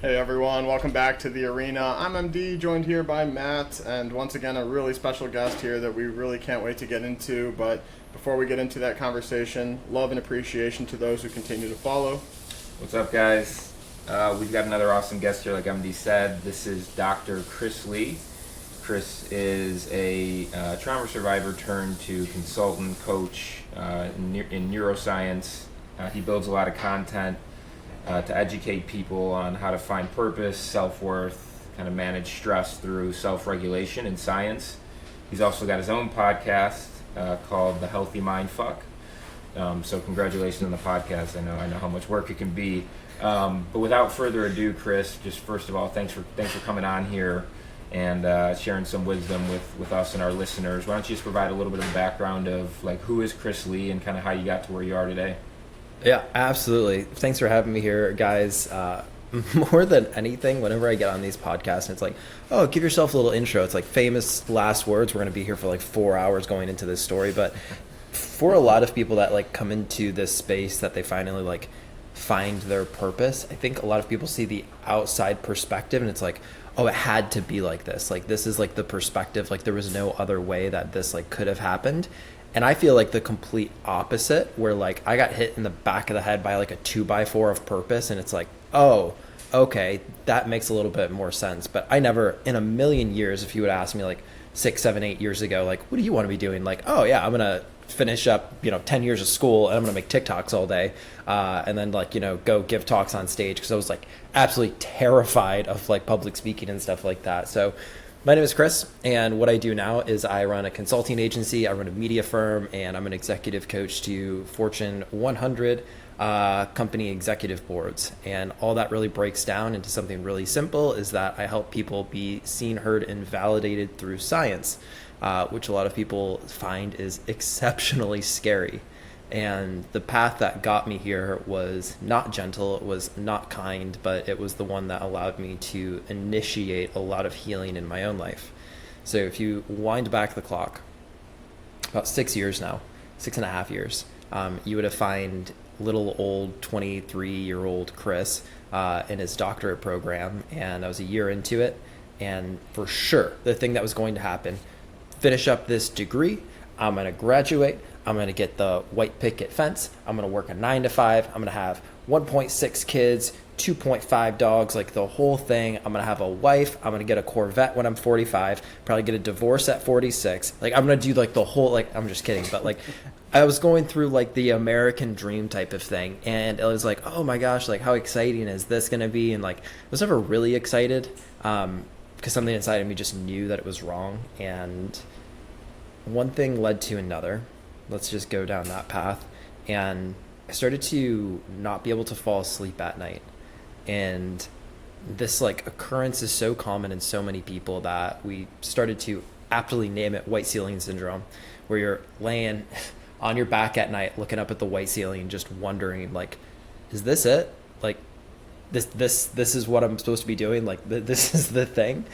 Hey everyone, welcome back to the arena. I'm MD, joined here by Matt, and once again a really special guest here that we really can't wait to get into. But before we get into that conversation, love and appreciation to those who continue to follow. What's up, guys? We've got another awesome guest here, like MD said. This is Dr. Chris Lee. Chris is a trauma survivor turned to consultant, coach in neuroscience. He builds a lot of content to educate people on how to find purpose, self-worth, kind of manage stress through self-regulation and science. He's also got his own podcast called The Healthy Mind Fuck. So congratulations on the podcast. I know how much work it can be. But without further ado, Chris, just first of all, thanks for coming on here and sharing some wisdom with us and our listeners. Why don't you just provide a little bit of a background of like who is Chris Lee and kind of how you got to where you are today? Yeah, absolutely. Thanks for having me here, guys. More than anything, whenever I get on these podcasts, and it's like, oh, give yourself a little intro. It's like famous last words. We're going to be here for like 4 hours going into this story. But for a lot of people that like come into this space that they finally like find their purpose, I think a lot of people see the outside perspective and it's like, oh, it had to be like this. Like this is like the perspective. Like there was no other way that this like could have happened. And I feel like the complete opposite, where like I got hit in the back of the head by like a 2x4 of purpose, and it's like, oh, okay, that makes a little bit more sense. But I never, in a million years, if you would ask me like 6, 7, 8 years ago, like, what do you want to be doing? Like, oh yeah, I'm gonna finish up 10 years of school and I'm gonna make TikToks all day, and then like go give talks on stage, because I was like absolutely terrified of like public speaking and stuff like that. So my name is Chris, and what I do now is I run a consulting agency, I run a media firm, and I'm an executive coach to Fortune 100 company executive boards. And all that really breaks down into something really simple, is that I help people be seen, heard, and validated through science, which a lot of people find is exceptionally scary. And the path that got me here was not gentle, it was not kind, but it was the one that allowed me to initiate a lot of healing in my own life. So if you wind back the clock, about 6 years now, 6.5 years, you would have found little old 23-year-old Chris in his doctorate program, and I was a year into it. And for sure, the thing that was going to happen, finish up this degree, I'm going to graduate, I'm going to get the white picket fence, I'm going to work a 9 to 5, I'm going to have 1.6 kids, 2.5 dogs, like the whole thing. I'm going to have a wife, I'm going to get a Corvette when I'm 45, probably get a divorce at 46. Like I'm going to do like the whole, like, I'm just kidding, but like I was going through like the American dream type of thing, and it was like, oh my gosh, like how exciting is this going to be? And like I was never really excited because something inside of me just knew that it was wrong. And one thing led to another. Let's just go down that path. And I started to not be able to fall asleep at night. And this like occurrence is so common in so many people that we started to aptly name it white ceiling syndrome, where you're laying on your back at night, looking up at the white ceiling, just wondering like, is this it? Like this is what I'm supposed to be doing? Like this is the thing.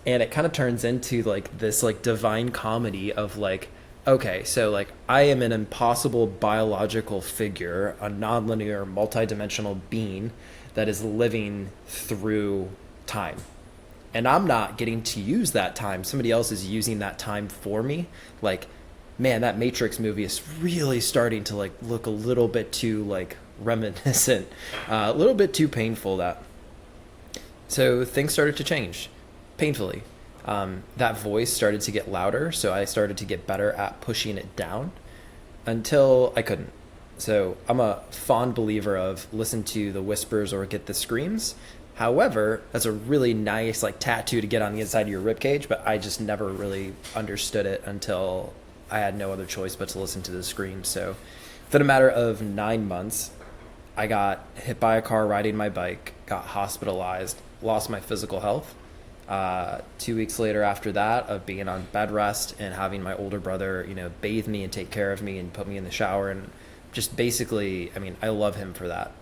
And it kind of turns into like this like divine comedy of like, okay, so like I am an impossible biological figure, a nonlinear, multidimensional being that is living through time. And I'm not getting to use that time. Somebody else is using that time for me. Like, man, that Matrix movie is really starting to like look a little bit too like reminiscent, a little bit too painful. So things started to change painfully. That voice started to get louder, so I started to get better at pushing it down until I couldn't. So I'm a fond believer of listen to the whispers or get the screams. However, that's a really nice like tattoo to get on the inside of your ribcage, but I just never really understood it until I had no other choice but to listen to the screams. So within a matter of 9 months, I got hit by a car riding my bike, got hospitalized, lost my physical health. 2 weeks later after that, of being on bed rest and having my older brother, bathe me and take care of me and put me in the shower, and just basically, I mean, I love him for that,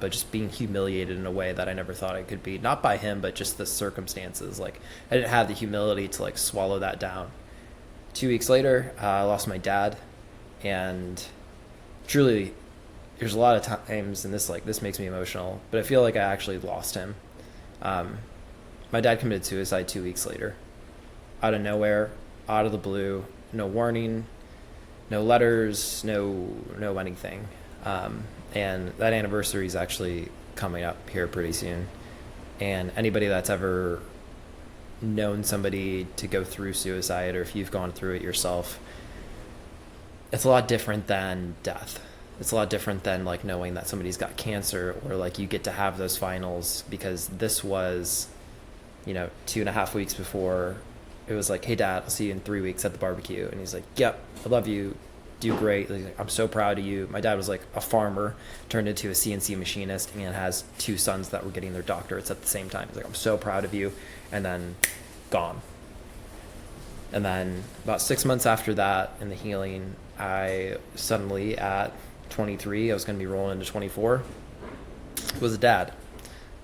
but just being humiliated in a way that I never thought I could be, not by him, but just the circumstances. Like I didn't have the humility to like swallow that down. 2 weeks later, I lost my dad, and truly there's a lot of times, and this makes me emotional, but I feel like I actually lost him. My dad committed suicide 2 weeks later, out of nowhere, out of the blue, no warning, no letters, no anything. And that anniversary is actually coming up here pretty soon. And anybody that's ever known somebody to go through suicide, or if you've gone through it yourself, it's a lot different than death. It's a lot different than like knowing that somebody's got cancer, or like you get to have those finals, because this was, 2.5 weeks before. It was like, hey dad, I'll see you in 3 weeks at the barbecue. And he's like, yep, I love you, do great, like, I'm so proud of you. My dad was like a farmer turned into a CNC machinist and has 2 sons that were getting their doctorates at the same time. He's like, I'm so proud of you. And then gone. And then about 6 months after that, in the healing, I suddenly at 23, I was going to be rolling into 24, was a dad.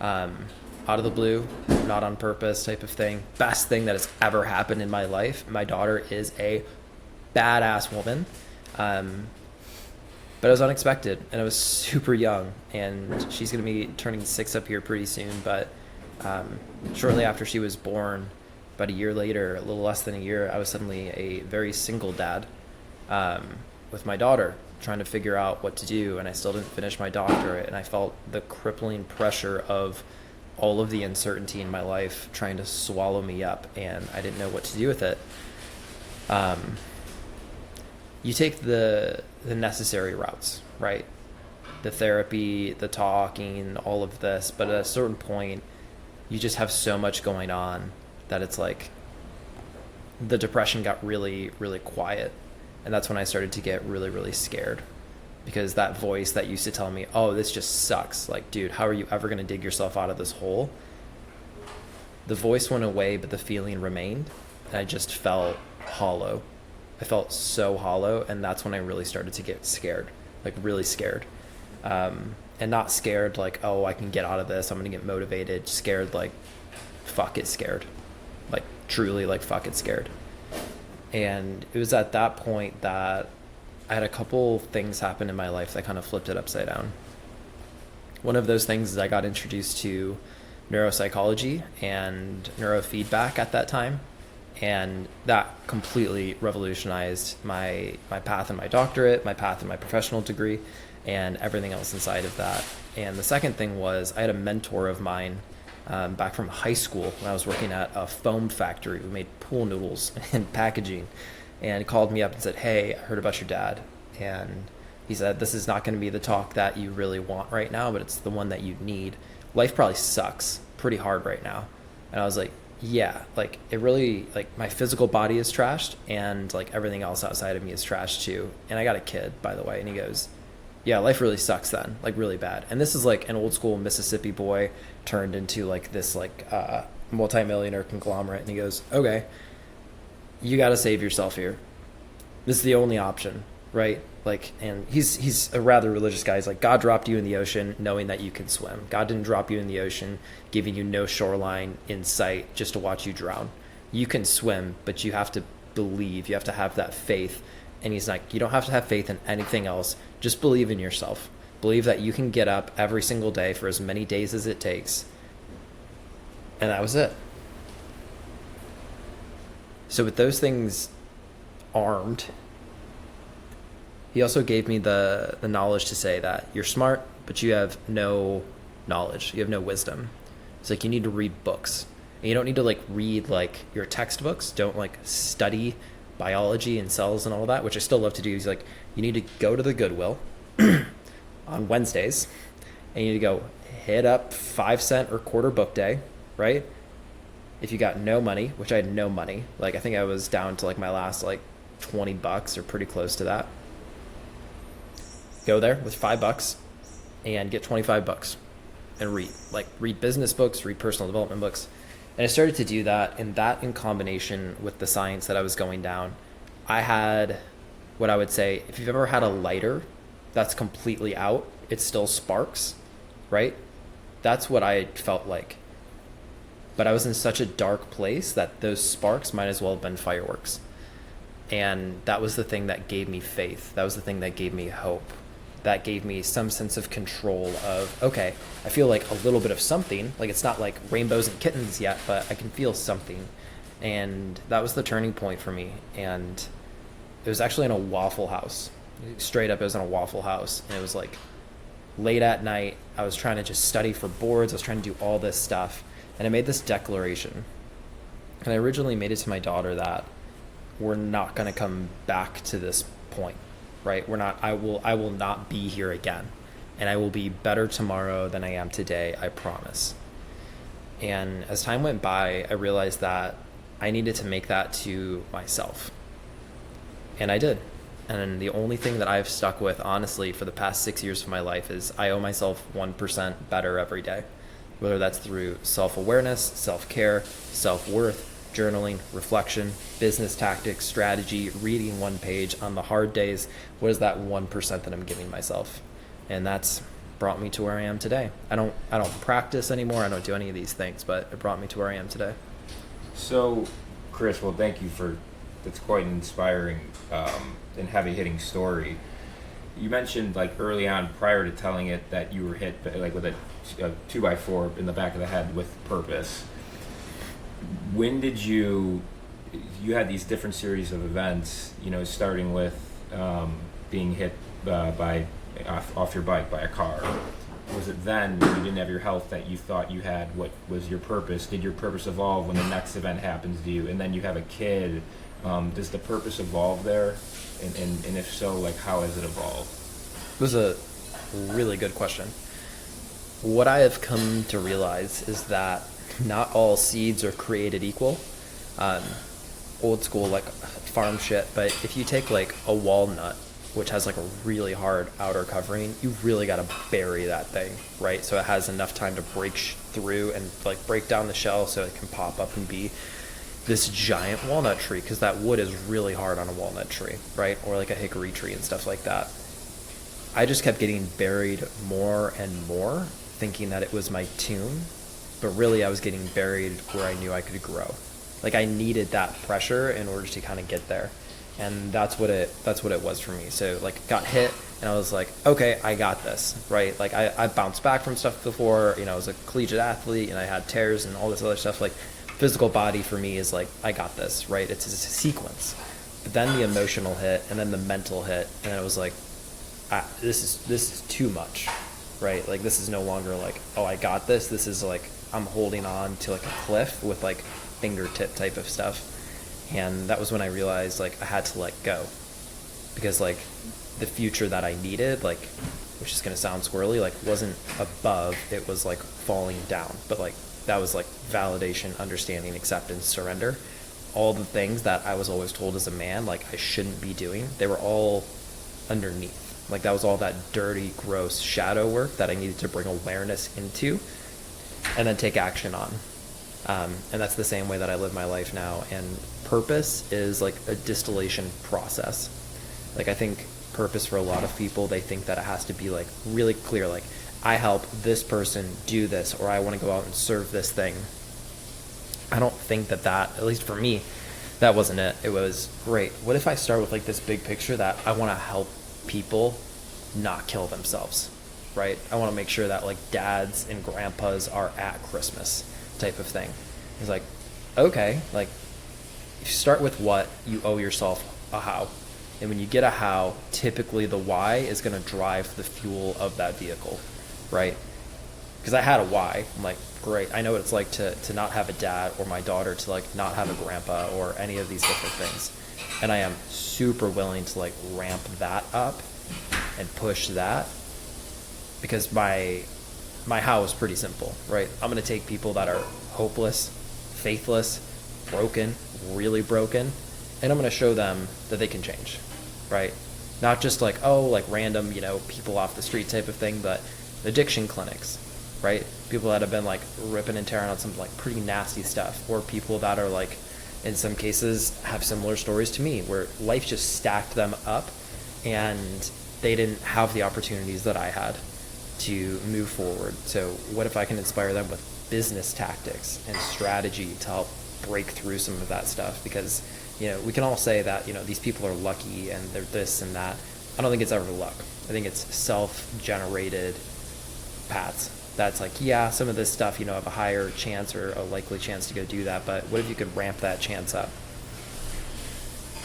Out of the blue, not on purpose type of thing. Best thing that has ever happened in my life. My daughter is a badass woman. But it was unexpected, and I was super young, and she's going to be turning 6 up here pretty soon. But shortly after she was born, about a year later, a little less than a year, I was suddenly a very single dad with my daughter, trying to figure out what to do, and I still didn't finish my doctorate, and I felt the crippling pressure of all of the uncertainty in my life trying to swallow me up, and I didn't know what to do with it. You take the necessary routes, right? The therapy, the talking, all of this, but at a certain point, you just have so much going on that it's like the depression got really, really quiet. And that's when I started to get really, really scared, because that voice that used to tell me, oh, this just sucks. Like, dude, how are you ever going to dig yourself out of this hole? The voice went away, but the feeling remained. And I just felt hollow. I felt so hollow. And that's when I really started to get scared, like really scared. And not scared like, oh, I can get out of this, I'm going to get motivated. Scared like, fuck it, scared. Like, truly, like, fuck it, scared. And it was at that point that I had a couple things happen in my life that kind of flipped it upside down. One of those things is I got introduced to neuropsychology and neurofeedback at that time. And that completely revolutionized my path in my doctorate, my path in my professional degree, and everything else inside of that. And the second thing was I had a mentor of mine back from high school when I was working at a foam factory. We made pool noodles and packaging. And he called me up and said, hey, I heard about your dad. And he said, this is not going to be the talk that you really want right now, but it's the one that you need. Life probably sucks pretty hard right now. And I was like, yeah, like it really, like my physical body is trashed, and like everything else outside of me is trashed too. And I got a kid, by the way. And he goes, yeah, life really sucks then, like really bad. And this is like an old school Mississippi boy turned into like this like multimillionaire conglomerate. And he goes, okay, you got to save yourself here. This is the only option, right? Like, and he's a rather religious guy. He's like, God dropped you in the ocean knowing that you can swim. God didn't drop you in the ocean giving you no shoreline in sight just to watch you drown. You can swim, but you have to believe. You have to have that faith. And he's like, you don't have to have faith in anything else. Just believe in yourself. Believe that you can get up every single day for as many days as it takes. And that was it. So with those things armed, he also gave me the knowledge to say that you're smart, but you have no knowledge. You have no wisdom. It's like you need to read books. And you don't need to like read like your textbooks. Don't like study biology and cells and all that, which I still love to do. He's like, you need to go to the Goodwill on Wednesdays, and you need to go hit up 5-cent or quarter book day, right? If you got no money, which I had no money, like I think I was down to like my last like $20 or pretty close to that. Go there with $5 and get $25 and read business books, read personal development books. And I started to do that, and that in combination with the science that I was going down, I had what I would say, if you've ever had a lighter that's completely out, it still sparks, right? That's what I felt like. But I was in such a dark place that those sparks might as well have been fireworks. And that was the thing that gave me faith. That was the thing that gave me hope. that gave me some sense of control of, okay, I feel like a little bit of something. Like, it's not like rainbows and kittens yet, but I can feel something. And that was the turning point for me. And it was actually in a Waffle House. Straight up, it was in a Waffle House. And it was like late at night. I was trying to just study for boards. I was trying to do all this stuff. And I made this declaration. And I originally made it to my daughter that we're not going to come back to this point, right? I will not be here again. And I will be better tomorrow than I am today, I promise. And as time went by, I realized that I needed to make that to myself. And I did. And the only thing that I've stuck with, honestly, for the past 6 years of my life is I owe myself 1% better every day. Whether that's through self-awareness, self-care, self-worth, journaling, reflection, business tactics, strategy, reading one page on the hard days. What is that 1% that I'm giving myself? And that's brought me to where I am today. I don't practice anymore. I don't do any of these things, but it brought me to where I am today. So, Chris, well, thank you that's quite an inspiring and heavy-hitting story. You mentioned, like, early on, prior to telling it, that you were hit, like, with a 2x4 in the back of the head with purpose. When did you had these different series of events, starting with being hit off your bike by a car. Was it then, when you didn't have your health, that you thought you had what was your purpose? Did your purpose evolve when the next event happens to you? And then you have a kid. Does the purpose evolve there? And if so, like, how has it evolved? It was a really good question. What I have come to realize is that not all seeds are created equal. Old school, like, farm shit, but if you take, like, a walnut, which has, like, a really hard outer covering, you really got to bury that thing, right? So it has enough time to break through and, like, break down the shell so it can pop up and be this giant walnut tree, because that wood is really hard on a walnut tree, right? Or like a hickory tree and stuff like that. I just kept getting buried more and more, thinking that it was my tomb, but really I was getting buried where I knew I could grow. Like, I needed that pressure in order to kind of get there. And that's what it was for me. So, like, got hit and I was like, okay, I got this, right? Like, I bounced back from stuff before, I was a collegiate athlete and I had tears and all this other stuff. Like, physical body for me is like, I got this, right? It's a sequence. But then the emotional hit and then the mental hit, and it was like, this is too much, right? Like, this is no longer like, oh, I got this. This is like, I'm holding on to like a cliff with like fingertip type of stuff. And that was when I realized, like, I had to let go, because like the future that I needed, like, which is going to sound squirrely, like, wasn't above, it was like falling down. But like, that was like validation, understanding, acceptance, surrender. All the things that I was always told as a man, like, I shouldn't be doing, they were all underneath. Like, that was all that dirty, gross shadow work that I needed to bring awareness into and then take action on. And that's the same way that I live my life now. And purpose is like a distillation process. Like, I think purpose for a lot of people, they think that it has to be like really clear, like, I help this person do this, or I want to go out and serve this thing. I don't think that, at least for me, that wasn't it. It was, great, what if I start with like this big picture that I want to help people not kill themselves, right? I want to make sure that like dads and grandpas are at Christmas type of thing. It's like, okay, like, if you start with what, you owe yourself a how. And when you get a how, typically the why is going to drive the fuel of that vehicle, right? Because I had a why. I'm like, great, I know what it's like to not have a dad, or my daughter to like not have a grandpa, or any of these different things. And I am super willing to like ramp that up and push that, because my how is pretty simple, right? I'm going to take people that are hopeless, faithless, broken, really broken, and I'm going to show them that they can change, right? Not just like, oh, like random, people off the street type of thing, but addiction clinics, right? People that have been like ripping and tearing on some like pretty nasty stuff, or people that are like, in some cases, have similar stories to me, where life just stacked them up and they didn't have the opportunities that I had to move forward. So what if I can inspire them with business tactics and strategy to help break through some of that stuff? Because we can all say that these people are lucky and they're this and that, I don't think it's ever luck. I think it's self-generated paths. That's like, yeah, some of this stuff, you know, have a higher chance or a likely chance to go do that, but what if you could ramp that chance up?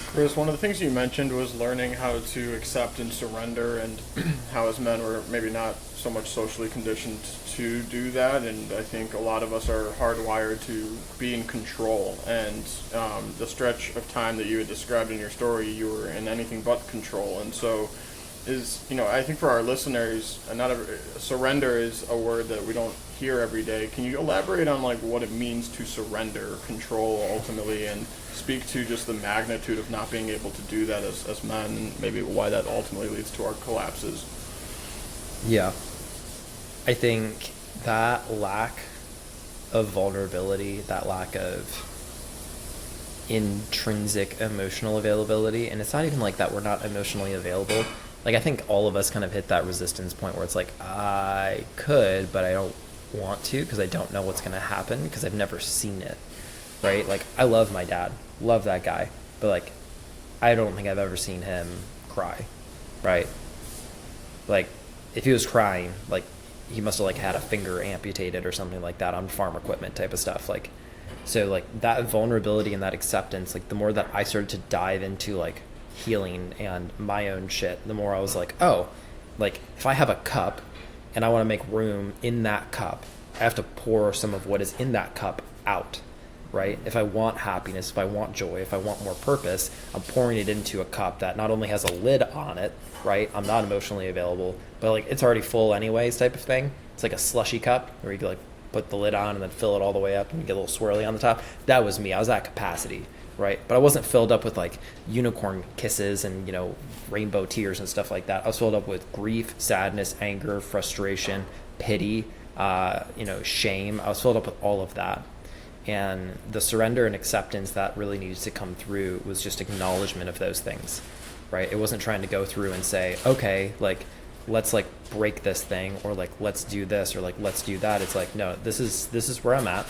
Chris, one of the things you mentioned was learning how to accept and surrender, and how as men we're maybe not so much socially conditioned to do that, and I think a lot of us are hardwired to be in control, and the stretch of time that you had described in your story, you were in anything but control, and so I think for our listeners, surrender is a word that we don't hear every day. Can you elaborate on like what it means to surrender control ultimately, and speak to just the magnitude of not being able to do that as men, and maybe why that ultimately leads to our collapses? Yeah. I think that lack of vulnerability, that lack of intrinsic emotional availability, and it's not even like that we're not emotionally available. Like, I think all of us kind of hit that resistance point where it's like, I could, but I don't want to because I don't know what's going to happen because I've never seen it, right? Like, I love my dad, love that guy, but like, I don't think I've ever seen him cry, right? Like, if he was crying, like, he must have like had a finger amputated or something like that on farm equipment type of stuff. Like, so like that vulnerability and that acceptance, like the more that I started to dive into like healing and my own shit, the more I was like, oh, like if I have a cup and I want to make room in that cup, I have to pour some of what is in that cup out, right? If I want happiness, if I want joy, if I want more purpose, I'm pouring it into a cup that not only has a lid on it, right? I'm not emotionally available, but like it's already full anyways type of thing. It's like a slushy cup where you can like put the lid on and then fill it all the way up and you get a little swirly on the top. That was me. I was at capacity, right? But I wasn't filled up with like unicorn kisses and, you know, rainbow tears and stuff like that. I was filled up with grief, sadness, anger, frustration, pity, shame. I was filled up with all of that. And the surrender and acceptance that really needs to come through was just acknowledgement of those things, right? It wasn't trying to go through and say, okay, like, let's like break this thing, or like, let's do this, or like, let's do that. It's like, no, this is where I'm at.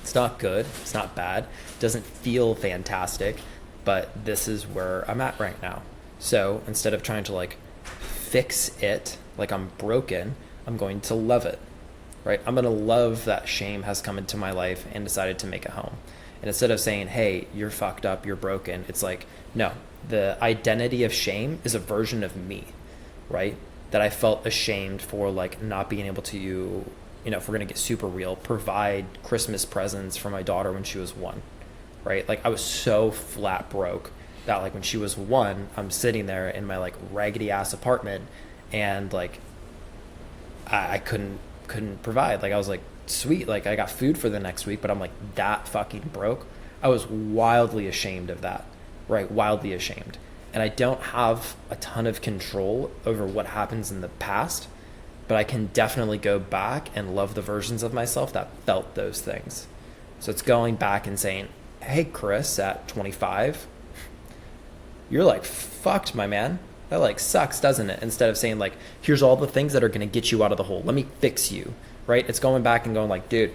It's not good. It's not bad. It doesn't feel fantastic, but this is where I'm at right now. So instead of trying to like fix it, like I'm broken, I'm going to love it, right? I'm going to love that shame has come into my life and decided to make it home. And instead of saying, hey, you're fucked up, you're broken, it's like, no, the identity of shame is a version of me, right? That I felt ashamed for like not being able to, if we're going to get super real, provide Christmas presents for my daughter when she was 1, right? Like I was so flat broke that like when she was 1, I'm sitting there in my like raggedy ass apartment and like I couldn't provide. Like I was like, sweet, like I got food for the next week, but I'm like that fucking broke. I was wildly ashamed of that, right? Wildly ashamed. And I don't have a ton of control over what happens in the past, but I can definitely go back and love the versions of myself that felt those things. So it's going back and saying, hey, Chris, at 25, you're like fucked, my man. That like sucks, doesn't it? Instead of saying like, here's all the things that are going to get you out of the hole. Let me fix you, right? It's going back and going like, dude,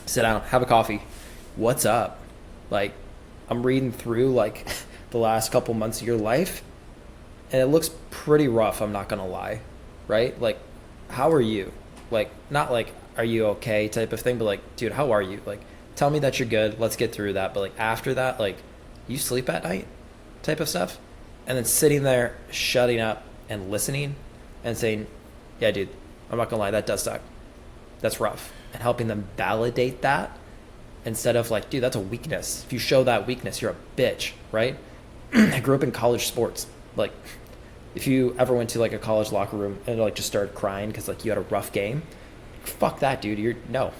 sit down, have a coffee. What's up? Like, I'm reading through like the last couple months of your life and it looks pretty rough. I'm not going to lie, right? Like, how are you? Like, not like, are you okay type of thing, but like, dude, how are you? Like, tell me that you're good. Let's get through that. But like after that, like, you sleep at night type of stuff. And then sitting there, shutting up and listening and saying, yeah, dude, I'm not gonna lie, that does suck. That's rough. And helping them validate that instead of like, dude, that's a weakness. If you show that weakness, you're a bitch, right? I grew up in college sports. Like, if you ever went to like a college locker room and like just started crying because like you had a rough game, fuck that, dude. You're no,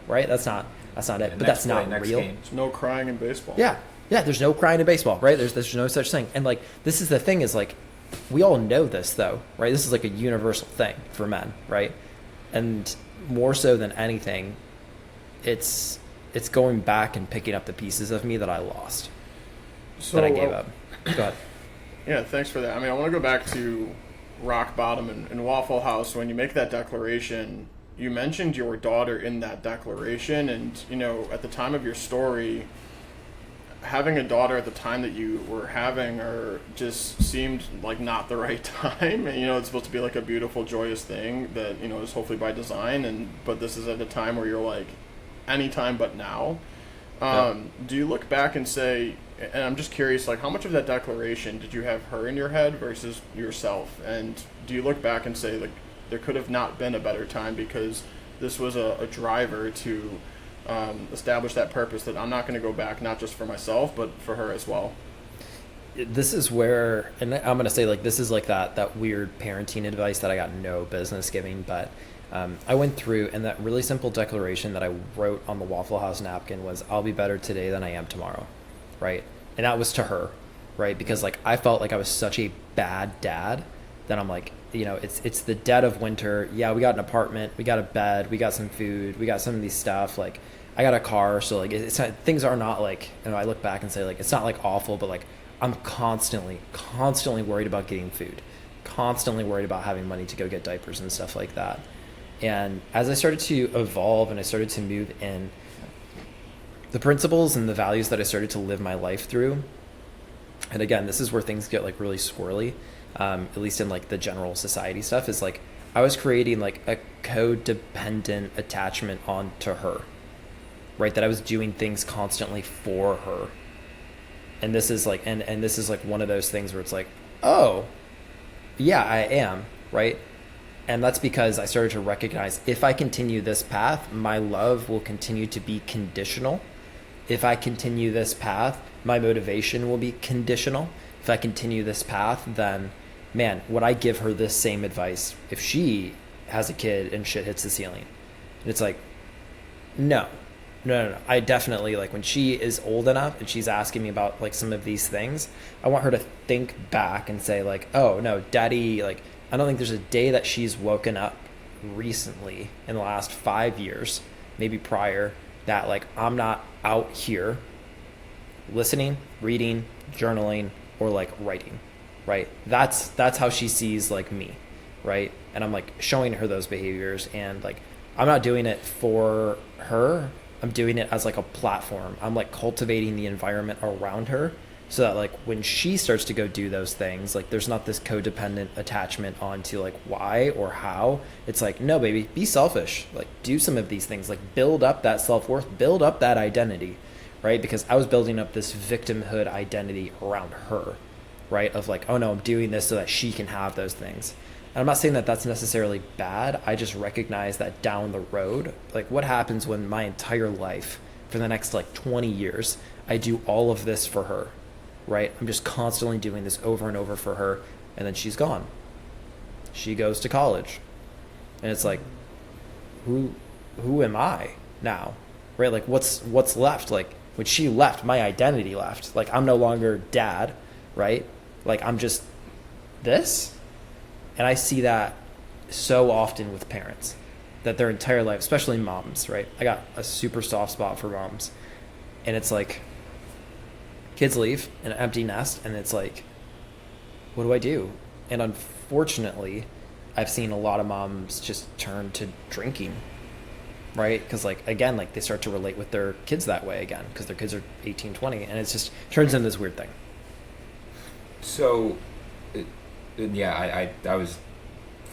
right? That's not it. But that's not real. There's no crying in baseball. Yeah, there's no crying in baseball, right? There's no such thing. And like, this is the thing is like, we all know this though, right? This is like a universal thing for men, right? And more so than anything, it's going back and picking up the pieces of me that I lost, that I gave up. Go ahead. Yeah, thanks for that. I mean, I want to go back to rock bottom in Waffle House. When you make that declaration, you mentioned your daughter in that declaration, and at the time of your story, having a daughter at the time that you were having her just seemed like not the right time. And, it's supposed to be like a beautiful, joyous thing that, is hopefully by design. But this is at a time where you're like, anytime but now. Do you look back and say, and I'm just curious, like, how much of that declaration did you have her in your head versus yourself? And do you look back and say, like, there could have not been a better time because this was a driver to establish that purpose that I'm not going to go back, not just for myself, but for her as well? This is where, and I'm going to say, like, this is like that weird parenting advice that I got no business giving, but I went through, and that really simple declaration that I wrote on the Waffle House napkin was, I'll be better today than I am tomorrow, right? And that was to her, right? Because, like, I felt like I was such a bad dad that I'm like, it's the dead of winter. Yeah, we got an apartment, we got a bed, we got some food, we got some of these stuff, like, I got a car, so, like, it's not, things are not, like, I look back and say, like, it's not, like, awful, but, like, I'm constantly worried about getting food, constantly worried about having money to go get diapers and stuff like that. And as I started to evolve and I started to move in, the principles and the values that I started to live my life through, and again, this is where things get, like, really squirrely, at least in, like, the general society stuff, is, like, I was creating, like, a codependent attachment onto her, right? That I was doing things constantly for her. And this is like, and this is like one of those things where it's like, oh, yeah, I am, right? And that's because I started to recognize, if I continue this path, my love will continue to be conditional. If I continue this path, my motivation will be conditional. If I continue this path, then, man, would I give her this same advice if she has a kid and shit hits the ceiling? And it's like, no. I definitely, like, when she is old enough and she's asking me about, like, some of these things, I want her to think back and say, like, oh, no, daddy, like, I don't think there's a day that she's woken up recently in the last 5 years, maybe prior, that, like, I'm not out here listening, reading, journaling, or, like, writing, right? That's how she sees, like, me, right? And I'm, like, showing her those behaviors, and, like, I'm not doing it for her. I'm doing it as, like, a platform. I'm, like, cultivating the environment around her so that, like, when she starts to go do those things, like, there's not this codependent attachment onto, like, why or how. It's like, no, baby, be selfish. Like, do some of these things. Like, build up that self-worth, build up that identity, right? Because I was building up this victimhood identity around her, right? Of, like, oh, no, I'm doing this so that she can have those things. And I'm not saying that that's necessarily bad. I just recognize that down the road, like, what happens when my entire life for the next, like, 20 years, I do all of this for her, right? I'm just constantly doing this over and over for her, and then she's gone. She goes to college. And it's like, who am I now? Right? Like, what's left? Like, when she left, my identity left. Like, I'm no longer dad, right? Like, I'm just this. And I see that so often with parents, that their entire life, especially moms, right? I got a super soft spot for moms. And it's like, kids leave, an empty nest, and it's like, what do I do? And unfortunately, I've seen a lot of moms just turn to drinking, right? Because, like, again, like, they start to relate with their kids that way again, because their kids are 18, 20, and it just turns into this weird thing. So, yeah, I was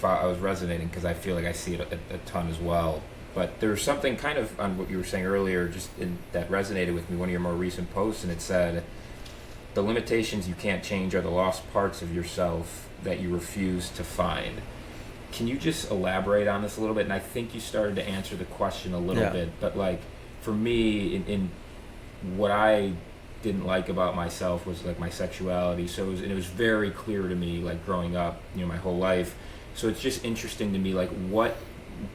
resonating because I feel like I see it a ton as well. But there's something kind of on what you were saying earlier that resonated with me, one of your more recent posts, and it said, the limitations you can't change are the lost parts of yourself that you refuse to find. Can you just elaborate on this a little bit? And I think you started to answer the question a little bit, but, like, for me, in what I didn't like about myself was, like, my sexuality. So it was very clear to me, like, growing up, my whole life. So it's just interesting to me, like, what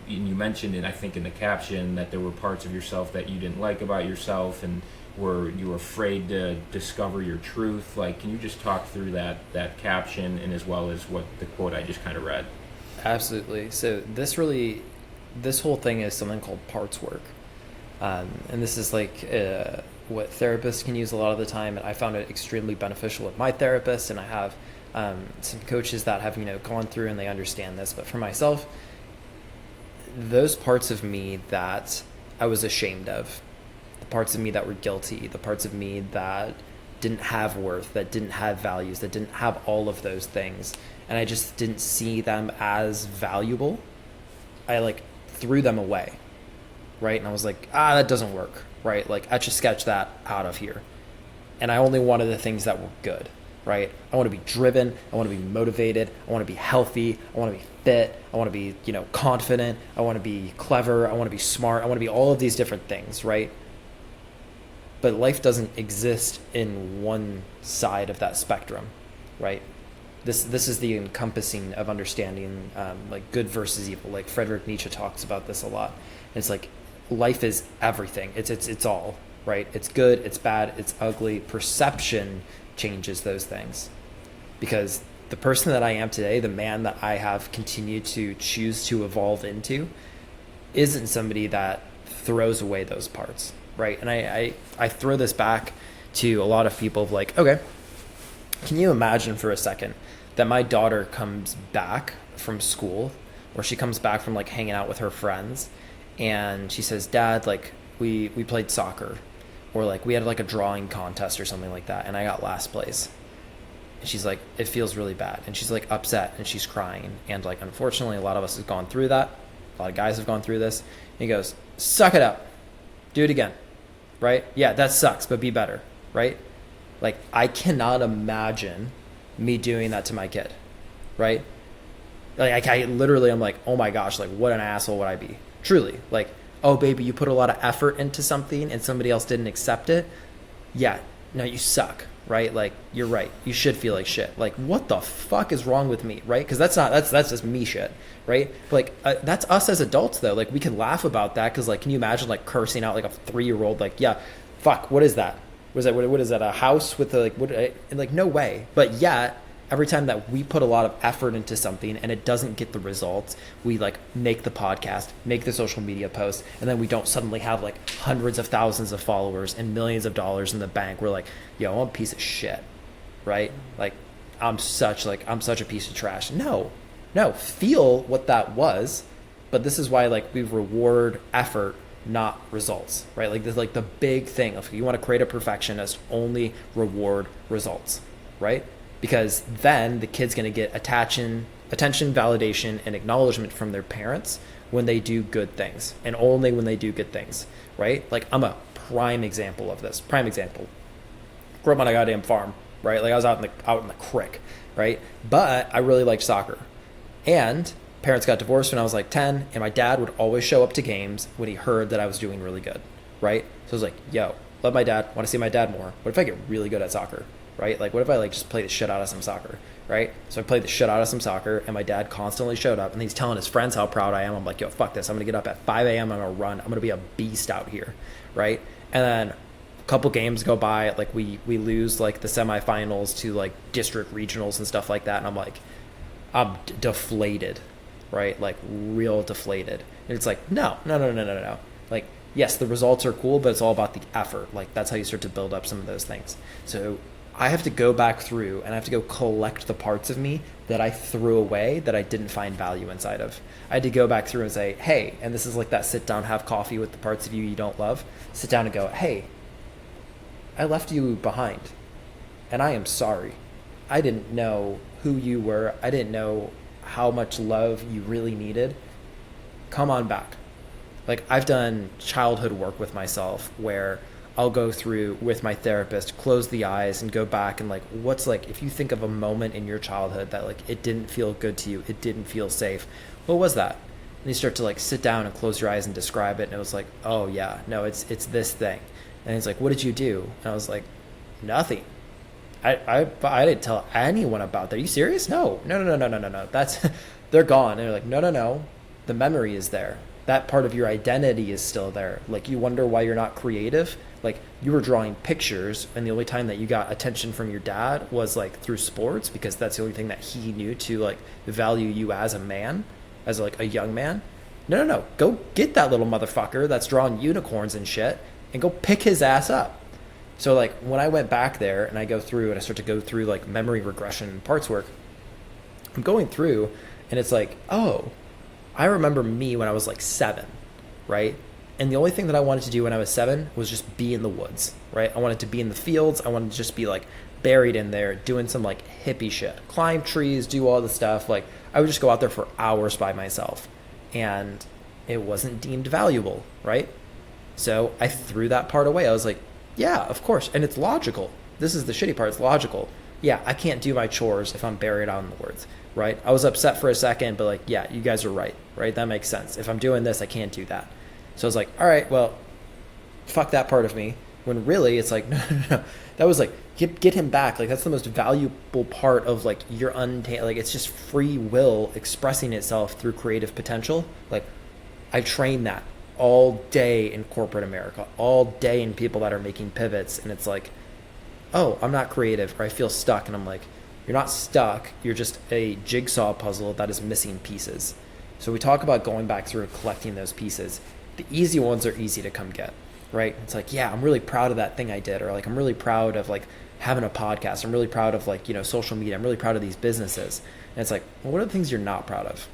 you mentioned, and I think in the caption, that there were parts of yourself that you didn't like about yourself, and you were afraid to discover your truth. Like, can you just talk through that caption, and as well as what the quote I just kind of read? Absolutely. So this whole thing is something called parts work, and this is like what therapists can use a lot of the time, and I found it extremely beneficial with my therapist, and I have some coaches that have gone through and they understand this. But for myself, those parts of me that I was ashamed of, the parts of me that were guilty, the parts of me that didn't have worth, that didn't have values, that didn't have all of those things, and I just didn't see them as valuable, I like threw them away, right? And I was like, that doesn't work, right? Like, I should sketch that out of here. And I only wanted the things that were good, right? I want to be driven. I want to be motivated. I want to be healthy. I want to be fit. I want to be, confident. I want to be clever. I want to be smart. I want to be all of these different things, right? But life doesn't exist in one side of that spectrum, right? This is the encompassing of understanding, like good versus evil. Like Friedrich Nietzsche talks about this a lot. It's like life is everything. It's all, right? It's good, it's bad, it's ugly. Perception changes those things. Because the person that I am today, the man that I have continued to choose to evolve into, isn't somebody that throws away those parts, right? And I throw this back to a lot of people of like, okay, can you imagine for a second that my daughter comes back from school, or she comes back from like hanging out with her friends, and she says, Dad, like we played soccer, or like we had like a drawing contest or something like that, and I got last place. And she's like, it feels really bad. And she's like upset and she's crying. And like, unfortunately, a lot of us have gone through that. A lot of guys have gone through this. And he goes, suck it up. Do it again. Right? Yeah, that sucks, but be better. Right? Like, I cannot imagine me doing that to my kid. Right? Like, I'm like, oh my gosh, like what an asshole would I be? Truly. Like, oh baby, you put a lot of effort into something and somebody else didn't accept it. Yeah, no, you suck. Right? Like, you're right. You should feel like shit. Like, what the fuck is wrong with me? Right? Because that's just me shit. Right? But like, that's us as adults though. Like, we can laugh about that because like, can you imagine like cursing out like a 3-year-old? Like, yeah, fuck, what is that? What is that? A house with a, like, what? Like, no way. But yet, every time that we put a lot of effort into something and it doesn't get the results, we like make the podcast, make the social media post, and then we don't suddenly have like hundreds of thousands of followers and millions of dollars in the bank. We're like, yo, I'm a piece of shit, right? Like, I'm such a piece of trash. No, feel what that was. But this is why like we reward effort, not results, right? Like this, like the big thing if you want to create a perfectionist, only reward results, right? Because then the kid's going to get attention, validation, and acknowledgement from their parents when they do good things, and only when they do good things, right? Like, I'm a prime example of this. Prime example. Grew up on a goddamn farm, right? Like, I was out in the creek, right? But I really liked soccer. And parents got divorced when I was like 10, and my dad would always show up to games when he heard that I was doing really good, right? So I was like, yo, love my dad, want to see my dad more. What if I get really good at soccer? Right? Like, what if I like just play the shit out of some soccer, right? So I played the shit out of some soccer, and my dad constantly showed up, and he's telling his friends how proud I am. I'm like, yo, fuck this. I'm going to get up at 5 a.m. I'm going to run. I'm going to be a beast out here, right? And then a couple games go by, like we lose like the semifinals to like district regionals and stuff like that, and I'm like, I'm deflated, right? Like, real deflated. And it's like, no. Like, yes, the results are cool, but it's all about the effort. Like, that's how you start to build up some of those things. So I have to go back through and I have to go collect the parts of me that I threw away, that I didn't find value inside of. I had to go back through and say, hey, and this is like that sit down, have coffee with the parts of you don't love. Sit down and go, hey, I left you behind and I am sorry. I didn't know who you were. I didn't know how much love you really needed. Come on back. Like, I've done childhood work with myself where I'll go through with my therapist, close the eyes and go back and like, what's like, if you think of a moment in your childhood that like, it didn't feel good to you, it didn't feel safe, what was that? And you start to like sit down and close your eyes and describe it. And it was like, oh yeah, no, it's this thing. And he's like, what did you do? And I was like, nothing. I didn't tell anyone about that. Are you serious? No. That's, they're gone. And they're like, no. The memory is there. That part of your identity is still there. Like, you wonder why you're not creative. Like, you were drawing pictures, and the only time that you got attention from your dad was like through sports, because that's the only thing that he knew to like value you as a man, as like a young man. No. Go get that little motherfucker that's drawing unicorns and shit and go pick his ass up. So like, when I went back there and I go through and I start to go through like memory regression and parts work, I'm going through and it's like, oh, I remember me when I was like 7, right? And the only thing that I wanted to do when I was 7 was just be in the woods, right? I wanted to be in the fields. I wanted to just be like buried in there doing some like hippie shit, climb trees, do all the stuff. Like I would just go out there for hours by myself, and it wasn't deemed valuable, right? So I threw that part away. I was like, yeah, of course. And it's logical. This is the shitty part. It's logical. Yeah, I can't do my chores if I'm buried out in the woods, right? I was upset for a second, but like, yeah, you guys are right? That makes sense. If I'm doing this, I can't do that. So I was like, all right, well, fuck that part of me. When really it's like, no. That was like, get him back. Like that's the most valuable part of like your like it's just free will expressing itself through creative potential. Like I train that all day in corporate America, all day in people that are making pivots. And it's like, oh, I'm not creative, or I feel stuck. And I'm like, you're not stuck. You're just a jigsaw puzzle that is missing pieces. So we talk about going back through and collecting those pieces. The easy ones are easy to come get, right? It's like, yeah, I'm really proud of that thing I did. Or like, I'm really proud of like having a podcast. I'm really proud of like, social media. I'm really proud of these businesses. And it's like, well, what are the things you're not proud of?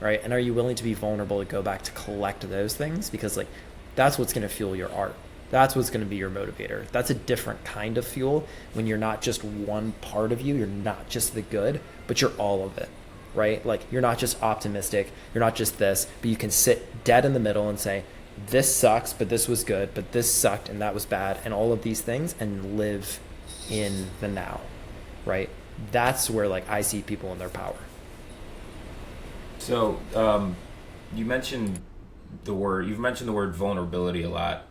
Right? And are you willing to be vulnerable to go back to collect those things? Because like, that's what's going to fuel your art. That's what's going to be your motivator. That's a different kind of fuel when you're not just one part of you. You're not just the good, but you're all of it, right? Like you're not just optimistic. You're not just this, but you can sit dead in the middle and say, this sucks, but this was good, but this sucked and that was bad, and all of these things, and live in the now, right? That's where like I see people in their power. So you've mentioned the word vulnerability a lot.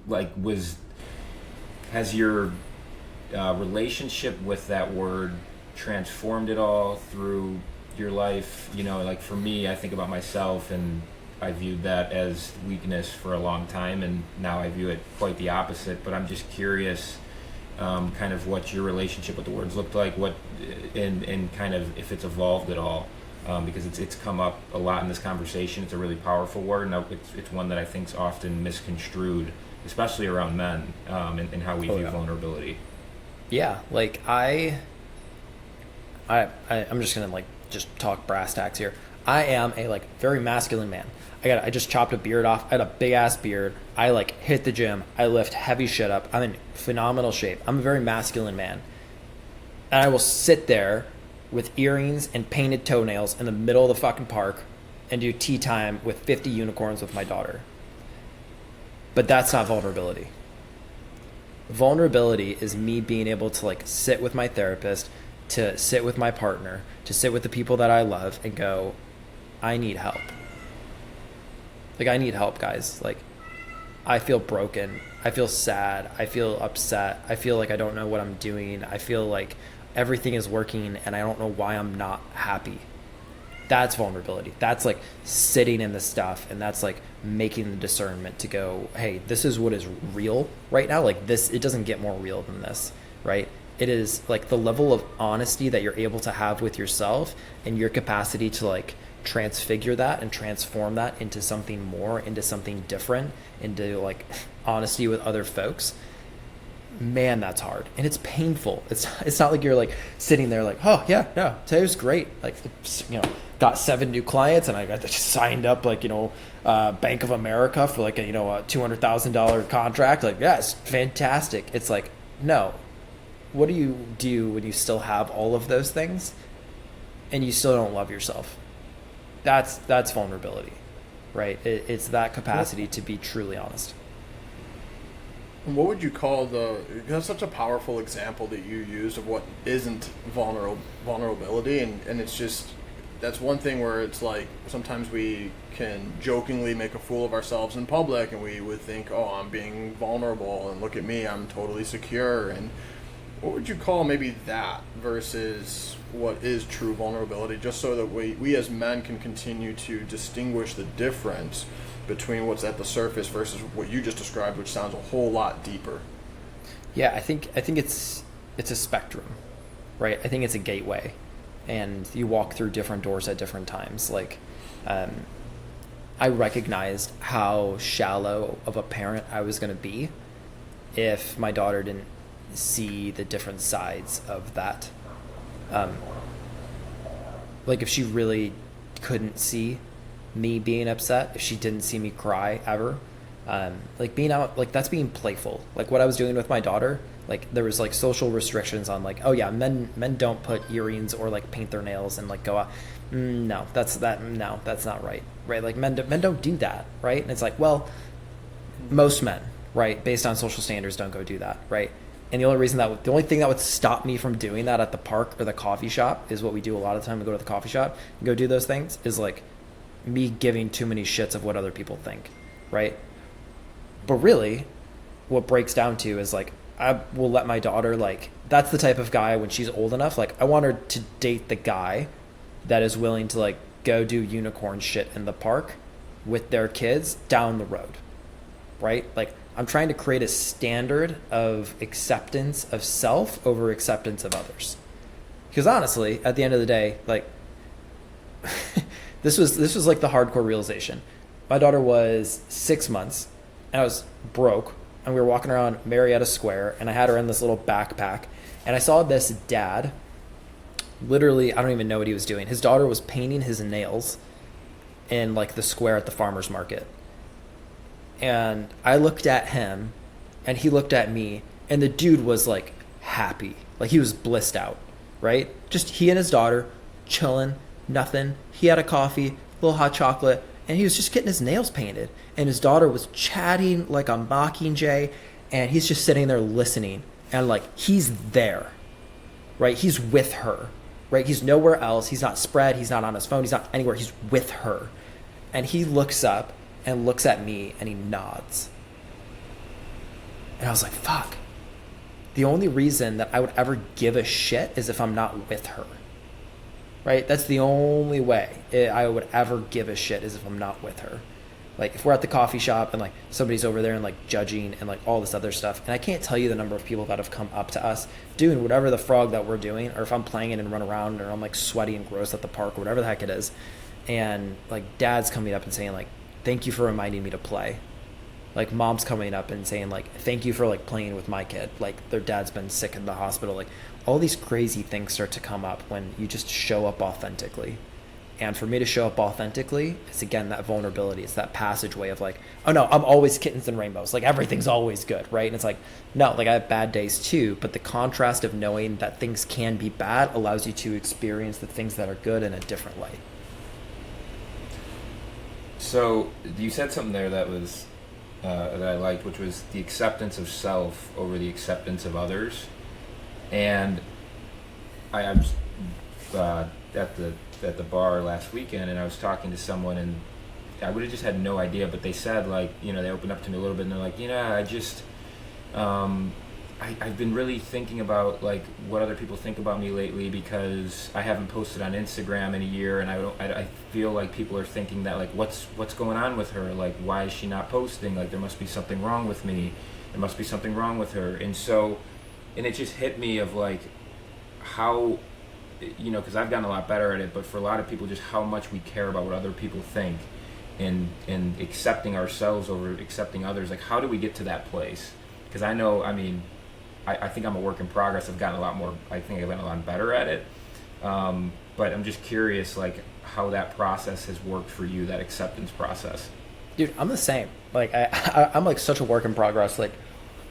Like, has your relationship with that word transformed at all through your life? Like for me, I think about myself, and I viewed that as weakness for a long time, and now I view it quite the opposite. But I'm just curious, kind of what your relationship with the words looked like, and kind of if it's evolved at all. Because it's come up a lot in this conversation. It's a really powerful word, and it's one that I think is often misconstrued, especially around men, and how we view vulnerability. Yeah, like I'm just gonna like just talk brass tacks here. I am a like very masculine man. I just chopped a beard off. I had a big ass beard. I like hit the gym. I lift heavy shit up. I'm in phenomenal shape. I'm a very masculine man, and I will sit there with earrings and painted toenails in the middle of the fucking park and do tea time with 50 unicorns with my daughter. But that's not vulnerability. Vulnerability is me being able to like sit with my therapist, to sit with my partner, to sit with the people that I love and go, I need help. Like I need help, guys. Like I feel broken. I feel sad. I feel upset. I feel like I don't know what I'm doing. I feel like everything is working and I don't know why I'm not happy. That's vulnerability. That's like sitting in the stuff, and that's like making the discernment to go, hey, this is what is real right now. Like this, it doesn't get more real than this, right? It is like the level of honesty that you're able to have with yourself and your capacity to like transfigure that and transform that into something more, into something different, into like honesty with other folks. Man, that's hard, and it's painful. It's not like you're like sitting there like, oh yeah, no, today was great. Like, got 7 new clients, and I got signed up like Bank of America for like a $200,000 contract. Like, yeah, it's fantastic. It's like, no, what do you do when you still have all of those things, and you still don't love yourself? That's vulnerability, right? It's that capacity to be truly honest. What would you call that's such a powerful example that you used of what isn't vulnerability, and it's just, that's one thing where it's like sometimes we can jokingly make a fool of ourselves in public, and we would think, oh, I'm being vulnerable, and look at me, I'm totally secure. And what would you call maybe that versus what is true vulnerability, just so that we as men can continue to distinguish the difference between what's at the surface versus what you just described, which sounds a whole lot deeper? Yeah, I think it's a spectrum, right? I think it's a gateway, and you walk through different doors at different times. Like, I recognized how shallow of a parent I was going to be if my daughter didn't see the different sides of that. Like if she really couldn't see me being upset, if she didn't see me cry ever, Like being out, like that's being playful. Like what I was doing with my daughter, like there was like social restrictions on like, oh yeah, men don't put earrings or like paint their nails and like go out. No, that's not right. Right. Like men don't do that. Right. And it's like, well, most men, right, based on social standards, don't go do that. Right. And the only thing that would stop me from doing that at the park or the coffee shop is what we do a lot of the time. We go to the coffee shop and go do those things is like me giving too many shits of what other people think. Right. But really, what breaks down to is like, I will let my daughter, like, that's the type of guy when she's old enough, like, I want her to date the guy that is willing to, like, go do unicorn shit in the park with their kids down the road, right? Like, I'm trying to create a standard of acceptance of self over acceptance of others. Because honestly, at the end of the day, like, this was like the hardcore realization. My daughter was 6 months, and I was broke, and we were walking around Marietta Square, and I had her in this little backpack, and I saw this dad, literally, I don't even know what he was doing. His daughter was painting his nails in like the square at the farmer's market. And I looked at him, and he looked at me, and the dude was like happy. Like he was blissed out, right? Just he and his daughter chilling, nothing. He had a coffee, a little hot chocolate, and he was just getting his nails painted. And his daughter was chatting like a mockingjay, and he's just sitting there listening. And like, he's there, right? He's with her, right? He's nowhere else. He's not spread. He's not on his phone. He's not anywhere. He's with her. And he looks up and looks at me, and he nods. And I was like, fuck. The only reason that I would ever give a shit is if I'm not with her. Right? That's the only way I would ever give a shit is if I'm not with her. Like if we're at the coffee shop and like somebody's over there and like judging and like all this other stuff. And I can't tell you the number of people that have come up to us doing whatever the frog that we're doing, or if I'm playing it and run around, or I'm like sweaty and gross at the park or whatever the heck it is. And like dad's coming up and saying like, thank you for reminding me to play. Like mom's coming up and saying like, thank you for like playing with my kid. Like their dad's been sick in the hospital. Like all these crazy things start to come up when you just show up authentically. And for me to show up authentically, it's again that vulnerability. It's that passageway of like, oh no, I'm always kittens and rainbows. Like everything's always good, right? And it's like, no, like I have bad days too. But the contrast of knowing that things can be bad allows you to experience the things that are good in a different light. So you said something there that was that I liked, which was the acceptance of self over the acceptance of others. And I was at the bar last weekend, and I was talking to someone, and I would have just had no idea, but they said like, you know, they opened up to me a little bit, and they're like, you know, I just I've been really thinking about like what other people think about me lately, because I haven't posted on Instagram in a year, and I feel like people are thinking that like what's going on with her, like why is she not posting, like there must be something wrong with me, there must be something wrong with her. And it just hit me of like how, you know, because I've gotten a lot better at it, but for a lot of people, just how much we care about what other people think, and accepting ourselves over accepting others. Like how do we get to that place? Because I know, I mean, I think I'm a work in progress. I've gotten a lot more, I think I've gotten a lot better at it. But I'm just curious, like, how that process has worked for you, that acceptance process. Dude, I'm the same. Like, I'm like such a work in progress. Like,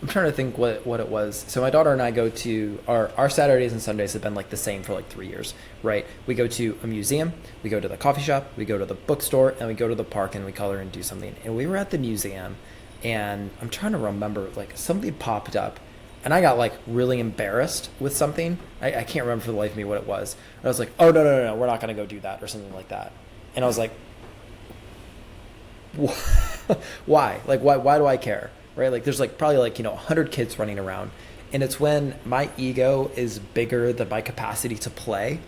I'm trying to think what it was. So my daughter and I go to, our Saturdays and Sundays have been like the same for like 3 years, right? We go to a museum, we go to the coffee shop, we go to the bookstore, and we go to the park, and we color and do something. And we were at the museum, and I'm trying to remember, like something popped up, and I got like really embarrassed with something. I can't remember for the life of me what it was. And I was like, oh, no, we're not going to go do that, or something like that. And I was like, why? Like, why do I care? Right? Like there's like probably like, you know, 100 kids running around. And it's when my ego is bigger than my capacity to play.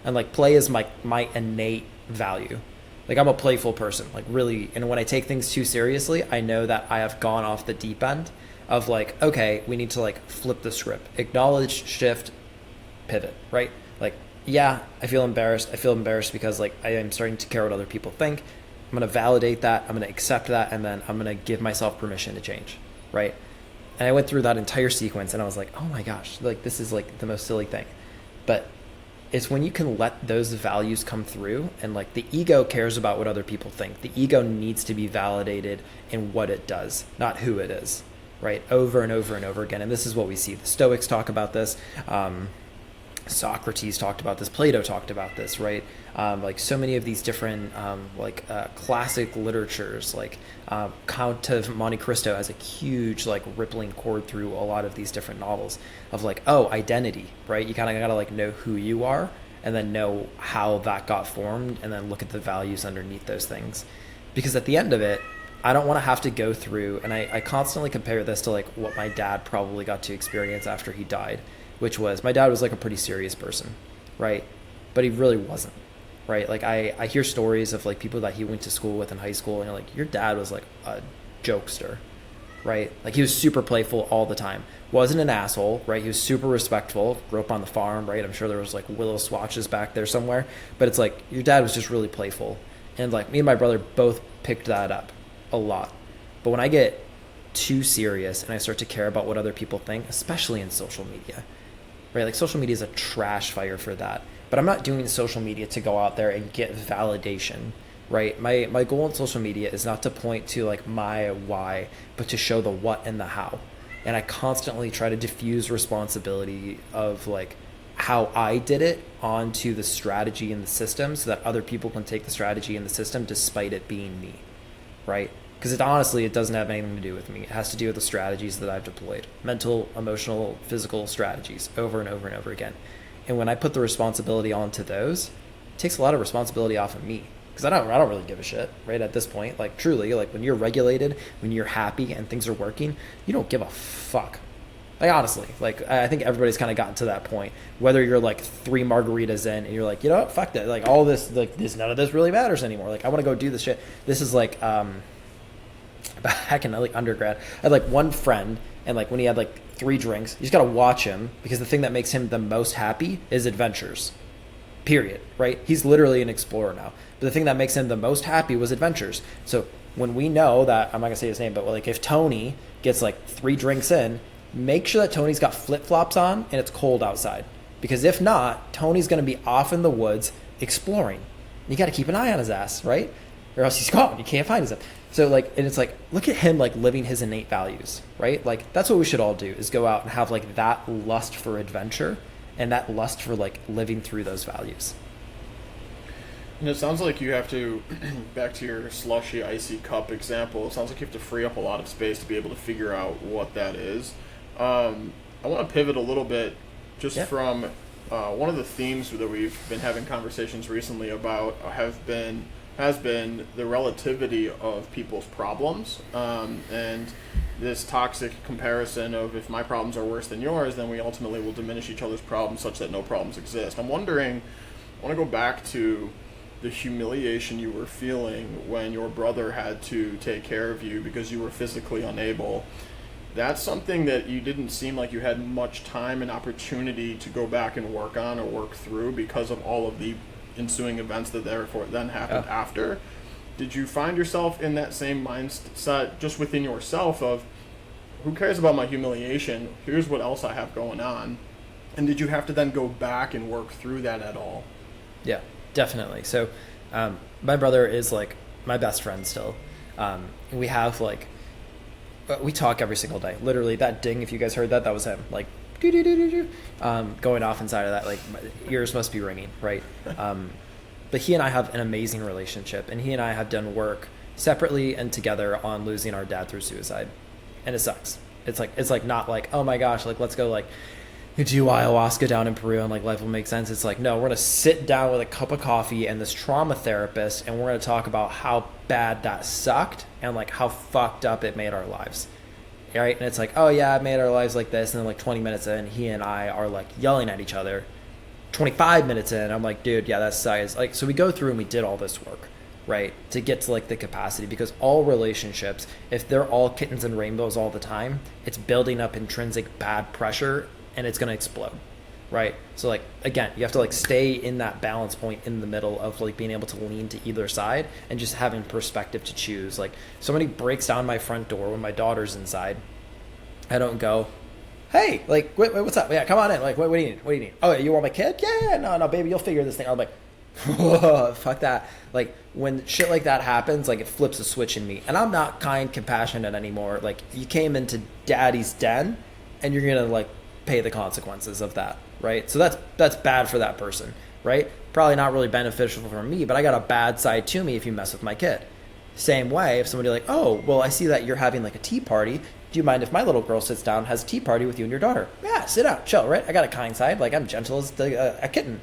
And like play is my innate value. Like I'm a playful person, like really. And when I take things too seriously, I know that I have gone off the deep end of like, okay, we need to like flip the script, acknowledge, shift, pivot, right? Like, yeah, I feel embarrassed. I feel embarrassed because like I am starting to care what other people think. I'm going to validate that. I'm going to accept that. And then I'm going to give myself permission to change. Right. And I went through that entire sequence, and I was like, oh my gosh, like this is like the most silly thing. But It's when you can let those values come through, and like the ego cares about what other people think. The ego needs to be validated in what it does, not who it is, right? Over and over and over again. And this is what we see. The Stoics talk about this. Socrates talked about this. Plato talked about this, right? Like so many of these different classic literatures, like Count of Monte Cristo has a huge like rippling chord through a lot of these different novels of like, oh, identity, right? You kind of got to like know who you are and then know how that got formed and then look at the values underneath those things. Because at the end of it, I don't want to have to go through, and I constantly compare this to like what my dad probably got to experience after he died, which was my dad was like a pretty serious person, right? But he really wasn't, right? Like I hear stories of like people that he went to school with in high school, and you're like, your dad was like a jokester, right? Like he was super playful all the time. Wasn't an asshole, right? He was super respectful, grew up on the farm, right? I'm sure there was like willow swatches back there somewhere, but it's like your dad was just really playful. And like me and my brother both picked that up a lot. But when I get too serious and I start to care about what other people think, especially in social media, right? Like social media is a trash fire for that. But I'm not doing social media to go out there and get validation, right? My goal in social media is not to point to like my why, but to show the what and the how. And I constantly try to diffuse responsibility of like how I did it onto the strategy and the system so that other people can take the strategy and the system despite it being me, right? Because it doesn't have anything to do with me. It has to do with the strategies that I've deployed. Mental, emotional, physical strategies over and over and over again. And when I put the responsibility onto those, it takes a lot of responsibility off of me. Because I don't really give a shit, right? At this point, like truly, like when you're regulated, when you're happy and things are working, you don't give a fuck. Like honestly, like I think everybody's kind of gotten to that point. Whether you're like 3 margaritas in and you're like, you know what, fuck that. Like all this, like this, none of this really matters anymore. Like I want to go do this shit. This is like, back in like undergrad, I had like one friend, and like when he had like 3 drinks, you just gotta watch him because the thing that makes him the most happy is adventures. Period. Right? He's literally an explorer now. But the thing that makes him the most happy was adventures. So when we know that, I'm not gonna say his name, but like if Tony gets like 3 drinks in, make sure that Tony's got flip-flops on and it's cold outside. Because if not, Tony's gonna be off in the woods exploring. You gotta keep an eye on his ass, right? Or else he's gone. You can't find him. So like, and it's like, look at him like living his innate values, right? Like that's what we should all do, is go out and have like that lust for adventure and that lust for like living through those values. And it sounds like you have to, back to your slushy icy cup example, it sounds like you have to free up a lot of space to be able to figure out what that is. I want to pivot a little bit just from one of the themes that we've been having conversations recently about has been the relativity of people's problems, and this toxic comparison of if my problems are worse than yours, then we ultimately will diminish each other's problems such that no problems exist. I'm wondering, I want to go back to the humiliation you were feeling when your brother had to take care of you because you were physically unable. That's something that you didn't seem like you had much time and opportunity to go back and work on or work through because of all of the ensuing events that therefore then happened after. Did you find yourself in that same mindset just within yourself of, who cares about my humiliation? Here's what else I have going on. And did you have to then go back and work through that at all? Yeah, definitely. So my brother is like my best friend still. We have like, we talk every single day. Literally that ding, if you guys heard that was him. Like, going off inside of that, like my ears must be ringing, right? But he and I have an amazing relationship, and he and I have done work separately and together on losing our dad through suicide, and it sucks. It's like not like, oh my gosh, like let's go like do ayahuasca down in Peru and like life will make sense. It's like, no, we're gonna sit down with a cup of coffee and this trauma therapist, and we're gonna talk about how bad that sucked and like how fucked up it made our lives. Right? And it's like, oh yeah, it made our lives like this. And then like 20 minutes in, he and I are like yelling at each other. 25 minutes in, I'm like, dude, yeah, that sucks. Like, so we go through and we did all this work, right? To get to like the capacity, because all relationships, if they're all kittens and rainbows all the time, it's building up intrinsic bad pressure and it's going to explode. Right? So like, again, you have to like stay in that balance point in the middle of like being able to lean to either side and just having perspective to choose. Like somebody breaks down my front door when my daughter's inside, I don't go, hey, like, what's up? Yeah, come on in. Like, what do you need? What do you need? Oh, you want my kid? Yeah, no, baby, you'll figure this thing. I'm like, whoa, fuck that. Like, when shit like that happens, like, it flips a switch in me. And I'm not kind, compassionate anymore. Like, you came into daddy's den, and you're gonna, like, pay the consequences of that, right? So that's bad for that person, right? Probably not really beneficial for me, but I got a bad side to me if you mess with my kid. Same way, if somebody like, oh, well, I see that you're having like a tea party. Do you mind if my little girl sits down, has a tea party with you and your daughter? Yeah, sit down, chill, right? I got a kind side, like I'm gentle as a kitten.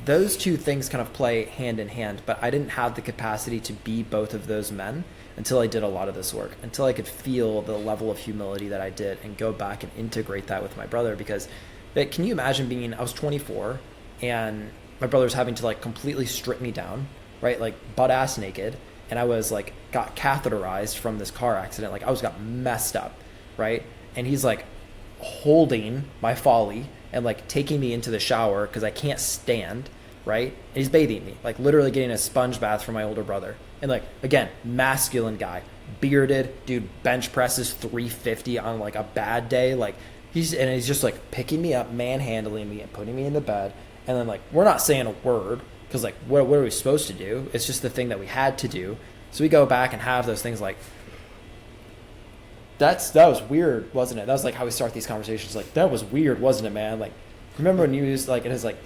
Those two things kind of play hand in hand, but I didn't have the capacity to be both of those men until I did a lot of this work, until I could feel the level of humility that I did and go back and integrate that with my brother. Because can you imagine I was 24 and my brother was having to like completely strip me down, right? Like butt ass naked. And I was like, got catheterized from this car accident. Like I got messed up, right? And he's like holding my folly and like taking me into the shower because I can't stand, right? And he's bathing me, like literally getting a sponge bath from my older brother. And like, again, masculine guy, bearded, dude, bench presses 350 on like a bad day. Like he's just like picking me up, manhandling me and putting me in the bed. And then like, we're not saying a word because like, what are we supposed to do? It's just the thing that we had to do. So we go back and have those things like, that was weird, wasn't it? That was like how we start these conversations. Like, that was weird, wasn't it, man? Like, remember when you used like, and it's like,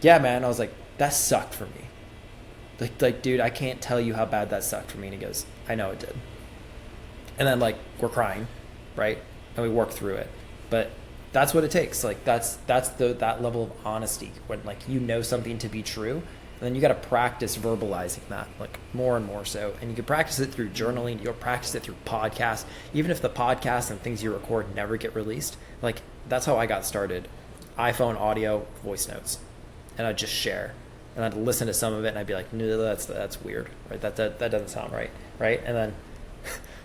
yeah, man. I was like, that sucked for me. Like, dude, I can't tell you how bad that sucked for me. And he goes, I know it did. And then like, we're crying, right? And we work through it. But that's what it takes. Like, that's that level of honesty when like, you know something to be true. And then you got to practice verbalizing that, like more and more so. And you can practice it through journaling. You'll practice it through podcasts. Even if the podcasts and things you record never get released, like that's how I got started. iPhone audio, voice notes, and I'd just share. And I'd listen to some of it, and I'd be like, no, that's weird, right? That doesn't sound right, right? And then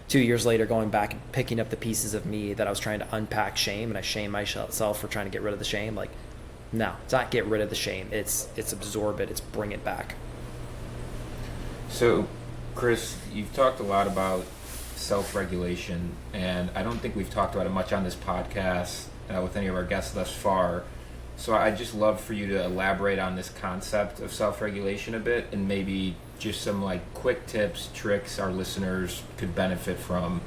2 years later, going back and picking up the pieces of me that I was trying to unpack shame, and I shame myself for trying to get rid of the shame, like. No, it's not get rid of the shame. It's absorb it. It's bring it back. So, Chris, you've talked a lot about self-regulation, and I don't think we've talked about it much on this podcast with any of our guests thus far. So I'd just love for you to elaborate on this concept of self-regulation a bit, and maybe just some like quick tips, tricks our listeners could benefit from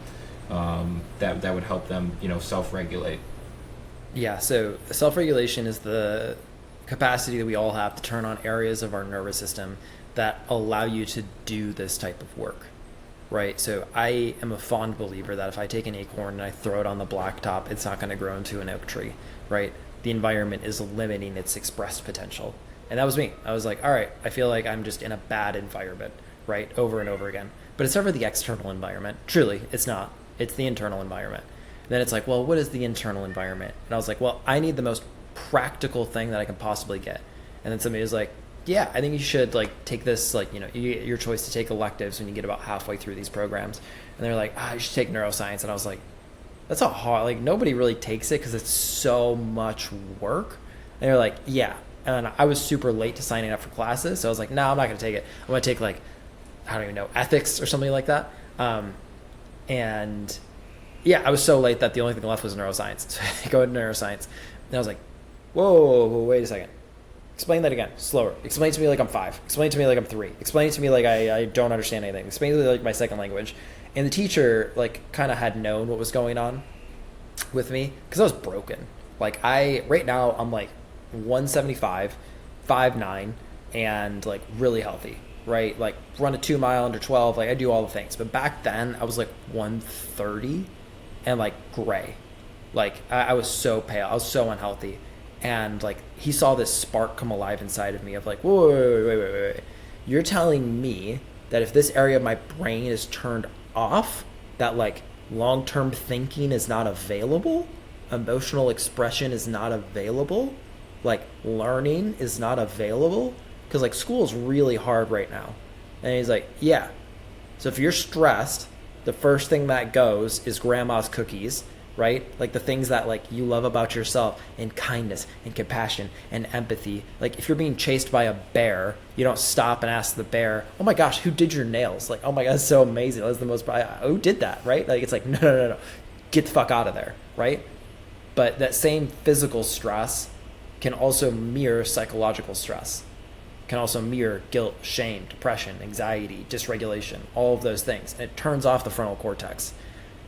that would help them, self-regulate. Yeah, so self-regulation is the capacity that we all have to turn on areas of our nervous system that allow you to do this type of work, right? So I am a fond believer that if I take an acorn and I throw it on the blacktop, it's not going to grow into an oak tree, right? The environment is limiting its expressed potential. And that was me. I was like, all right, I feel like I'm just in a bad environment, right? Over and over again. But it's never the external environment. Truly, it's not. It's the internal environment. Then it's like, well, what is the internal environment? And I was like, well, I need the most practical thing that I can possibly get. And then somebody was like, yeah, I think you should like take this, like, you get your choice to take electives when you get about halfway through these programs. And they're like, you should take neuroscience. And I was like, that's a hard, like nobody really takes it because it's so much work. And they're like, yeah. And I was super late to signing up for classes. So I was like, no, I'm not going to take it. I'm going to take like, I don't even know, ethics or something like that. And yeah, I was so late that the only thing left was neuroscience. So I go into neuroscience. And I was like, whoa, wait a second. Explain that again, slower. Explain to me like I'm 5. Explain to me like I'm 3. Explain to me like I don't understand anything. Explain to me like my second language. And the teacher like kind of had known what was going on with me because I was broken. Like right now I'm like 175, 5'9", and like really healthy, right? Like run a 2 mile under 12. Like I do all the things. But back then I was like 130 and like gray. Like I was so pale. I was so unhealthy. And like he saw this spark come alive inside of me of like, whoa, wait. You're telling me that if this area of my brain is turned off, that like long-term thinking is not available, emotional expression is not available, like learning is not available, because like school is really hard right now. And he's like, yeah. So if you're stressed, the first thing that goes is grandma's cookies, right? Like the things that like you love about yourself, and kindness and compassion and empathy. Like if you're being chased by a bear, you don't stop and ask the bear, oh my gosh, who did your nails? Like, oh my God, that's so amazing. That's the most, who did that, right? Like it's like, no. Get the fuck out of there, right? But that same physical stress can also mirror psychological stress, can also mirror guilt, shame, depression, anxiety, dysregulation, all of those things. And it turns off the frontal cortex.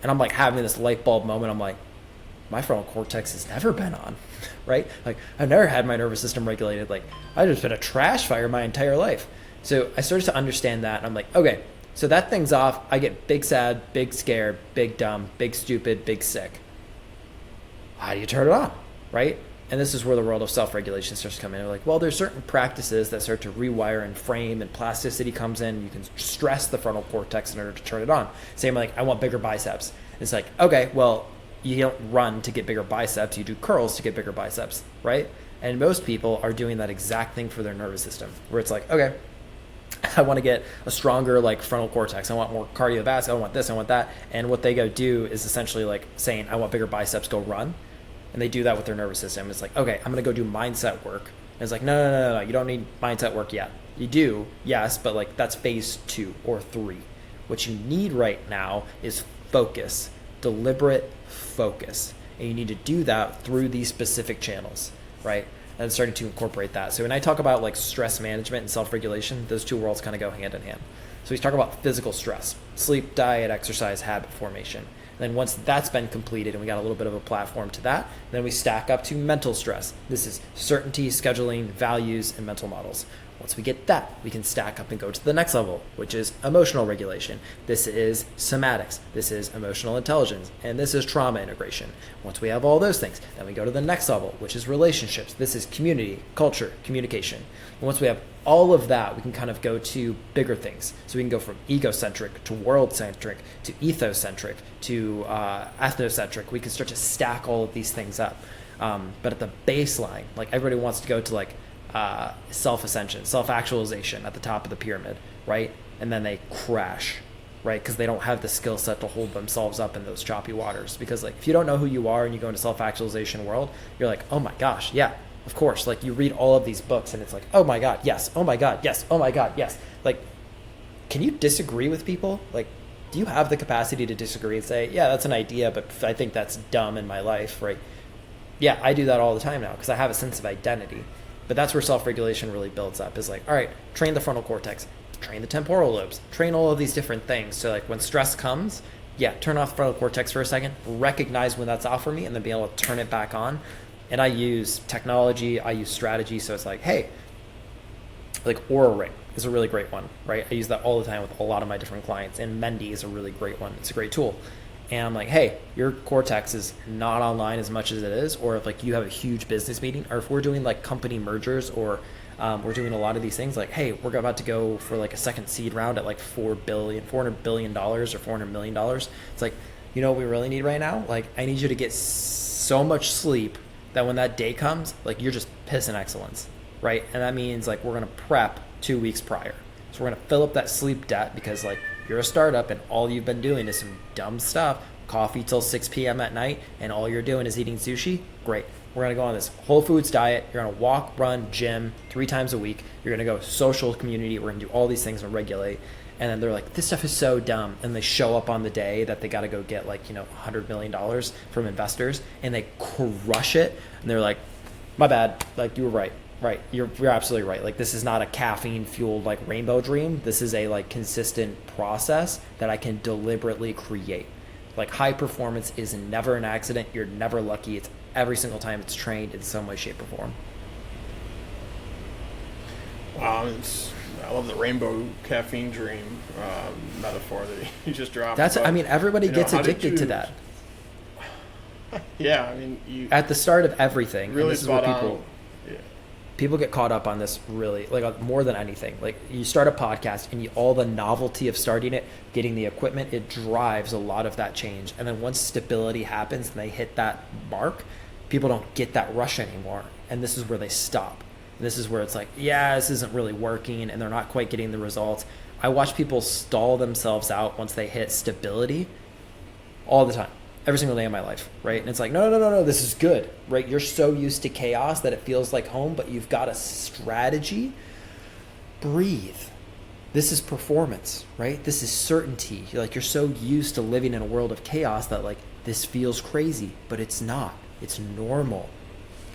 And I'm like having this light bulb moment. I'm like, my frontal cortex has never been on, right? Like I've never had my nervous system regulated. Like I've just been a trash fire my entire life. So I started to understand that. And I'm like, okay, so that thing's off. I get big sad, big scared, big dumb, big stupid, big sick. How do you turn it on, right? And this is where the world of self-regulation starts to come in. They're like, well, there's certain practices that start to rewire and frame, and plasticity comes in. You can stress the frontal cortex in order to turn it on. Same like, I want bigger biceps. It's like, okay, well, you don't run to get bigger biceps. You do curls to get bigger biceps, right? And most people are doing that exact thing for their nervous system, where it's like, okay, I want to get a stronger like frontal cortex. I want more cardiovascular. I want this. I want that. And what they go do is essentially like saying, I want bigger biceps. Go run. And they do that with their nervous system. It's like, okay, I'm going to go do mindset work. And it's like, no. You don't need mindset work yet. You do, yes, but like that's phase 2 or 3. What you need right now is focus, deliberate focus. And you need to do that through these specific channels, right? And starting to incorporate that. So when I talk about like stress management and self-regulation, those two worlds kind of go hand in hand. So we talk about physical stress, sleep, diet, exercise, habit formation. Then once that's been completed and we got a little bit of a platform to that, then we stack up to mental stress. This is certainty, scheduling, values, and mental models. Once we get that, we can stack up and go to the next level, which is emotional regulation. This is somatics. This is emotional intelligence. And this is trauma integration. Once we have all those things, then we go to the next level, which is relationships. This is community, culture, communication. And once we have all of that, we can kind of go to bigger things. So we can go from egocentric to world-centric to ethnocentric to ethnocentric. We can start to stack all of these things up. But at the baseline, like everybody wants to go to like self-ascension, self-actualization at the top of the pyramid, right? And then they crash, right? Because they don't have the skill set to hold themselves up in those choppy waters. Because like if you don't know who you are and you go into self-actualization world, you're like, oh my gosh, yeah, of course. Like you read all of these books and it's like, oh my God, yes, oh my God, yes, oh my God, yes. Like, can you disagree with people? Like, do you have the capacity to disagree and say, yeah, that's an idea, but I think that's dumb in my life, right? Yeah, I do that all the time now because I have a sense of identity. But that's where self-regulation really builds up, is like, all right, train the frontal cortex, train the temporal lobes, train all of these different things. So like when stress comes, yeah, turn off the frontal cortex for a second, recognize when that's off for me, and then be able to turn it back on. And I use technology, I use strategy. So it's like, hey, like Aura Ring is a really great one, right? I use that all the time with a lot of my different clients. And Mendy is a really great one. It's a great tool. And I'm like, hey, your cortex is not online as much as it is, or if like you have a huge business meeting, or if we're doing like company mergers, or we're doing a lot of these things, like, hey, we're about to go for like a second seed round at like $400 billion or $400 million. It's like, you know what we really need right now? Like, I need you to get so much sleep that when that day comes, like you're just pissing excellence, right? And that means like we're gonna prep 2 weeks prior. So we're gonna fill up that sleep debt because like you're a startup and all you've been doing is some dumb stuff, coffee till 6 p.m. at night, and all you're doing is eating sushi. Great. We're going to go on this whole foods diet. You're going to walk, run, gym 3 times a week. You're going to go social community. We're going to do all these things and regulate. And then they're like, this stuff is so dumb. And they show up on the day that they got to go get like, $100 million from investors, and they crush it. And they're like, my bad. Like, you were right. Right. You're absolutely right. Like, this is not a caffeine fueled like rainbow dream. This is a like consistent process that I can deliberately create. Like, high performance is never an accident. You're never lucky. It's every single time it's trained in some way, shape, or form. Wow. I love the rainbow caffeine dream metaphor that you just dropped. That's, but, I mean, everybody gets addicted to that. Yeah. I mean, at the start of everything. Really, this is where people get caught up on this really, like more than anything. Like, you start a podcast and all the novelty of starting it, getting the equipment, it drives a lot of that change. And then once stability happens and they hit that mark, people don't get that rush anymore. And this is where they stop. And this is where it's like, yeah, this isn't really working, and they're not quite getting the results. I watch people stall themselves out once they hit stability all the time. Every single day of my life, right? And it's like, no, this is good, right? You're so used to chaos that it feels like home, but you've got a strategy. Breathe. This is performance, right? This is certainty. You're so used to living in a world of chaos that like this feels crazy, but it's not. It's normal.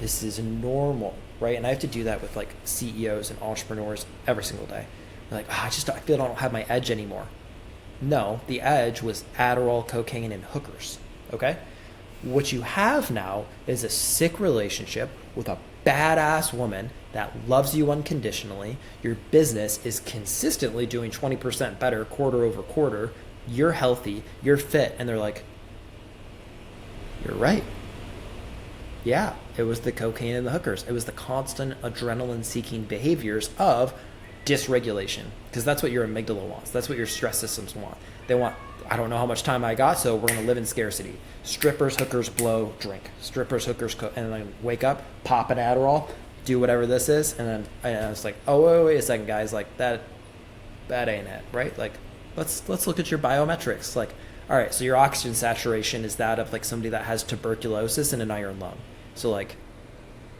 This is normal, right? And I have to do that with like CEOs and entrepreneurs every single day. They're like, I feel I don't have my edge anymore. No, the edge was Adderall, cocaine, and hookers, okay? What you have now is a sick relationship with a badass woman that loves you unconditionally. Your business is consistently doing 20% better quarter over quarter. You're healthy, you're fit, and they're like, you're right. Yeah, it was the cocaine and the hookers. It was the constant adrenaline-seeking behaviors of dysregulation, because that's what your amygdala wants. That's what your stress systems want. They want, I don't know how much time I got, so we're going to live in scarcity. Strippers, hookers, blow, drink. Strippers, hookers, and then wake up, pop an Adderall, do whatever this is, and then I was like, oh, wait a second, guys, like that ain't it, right? Like, let's look at your biometrics. Like, all right, so your oxygen saturation is that of like somebody that has tuberculosis and an iron lung. So like,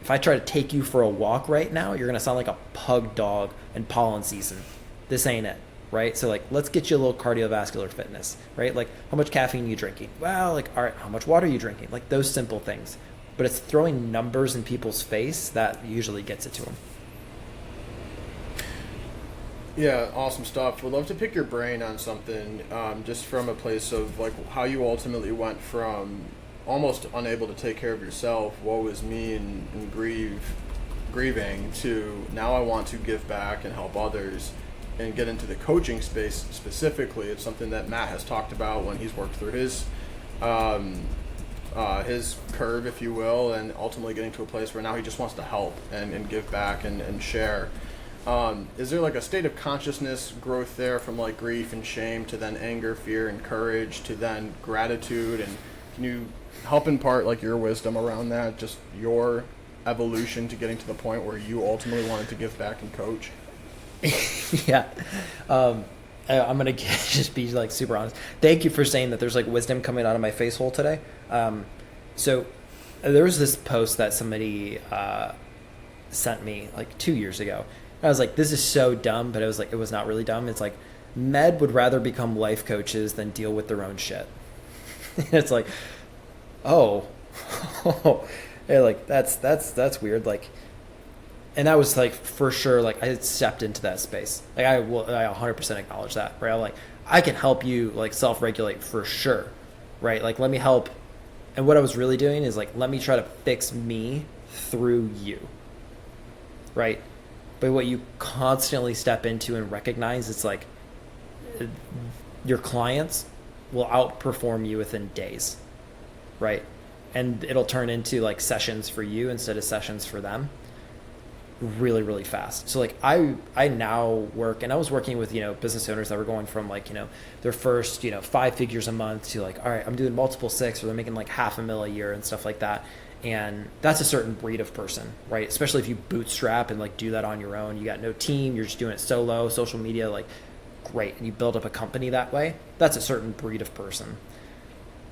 if I try to take you for a walk right now, you're going to sound like a pug dog in pollen season. This ain't it, right? So like, let's get you a little cardiovascular fitness, right? Like, how much caffeine are you drinking? Well, like, all right, how much water are you drinking? Like those simple things. But it's throwing numbers in people's face that usually gets it to them. Yeah, awesome stuff. Would love to pick your brain on something, just from a place of like how you ultimately went from almost unable to take care of yourself, woe is me, and grieving, to now I want to give back and help others and get into the coaching space specifically. It's something that Matt has talked about when he's worked through his curve, if you will, and ultimately getting to a place where now he just wants to help and give back and share. Is there like a state of consciousness growth there from like grief and shame to then anger, fear, and courage to then gratitude? And can you help impart like your wisdom around that, just your evolution to getting to the point where you ultimately wanted to give back and coach? Yeah. I'm going to just be like super honest. Thank you for saying that there's like wisdom coming out of my face hole today. So there was this post that somebody sent me like 2 years ago. I was like, this is so dumb, but it was not really dumb. It's like, med would rather become life coaches than deal with their own shit. And it's like, oh, yeah, like that's weird. Like, and that was like, for sure, like I had stepped into that space. Like I 100% acknowledge that, right? I'm like, I can help you like self-regulate for sure, right? Like, let me help. And what I was really doing is like, let me try to fix me through you, right? But what you constantly step into and recognize, it's like your clients will outperform you within days, right? And it'll turn into like sessions for you instead of sessions for them really, really fast. So like I now work, and I was working with, business owners that were going from like, their first, 5 figures a month to like, all right, I'm doing multiple 6, or they're making like $500,000 a year and stuff like that. And that's a certain breed of person, right? Especially if you bootstrap and like do that on your own. You got no team, you're just doing it solo, social media, like great. And you build up a company that way. That's a certain breed of person.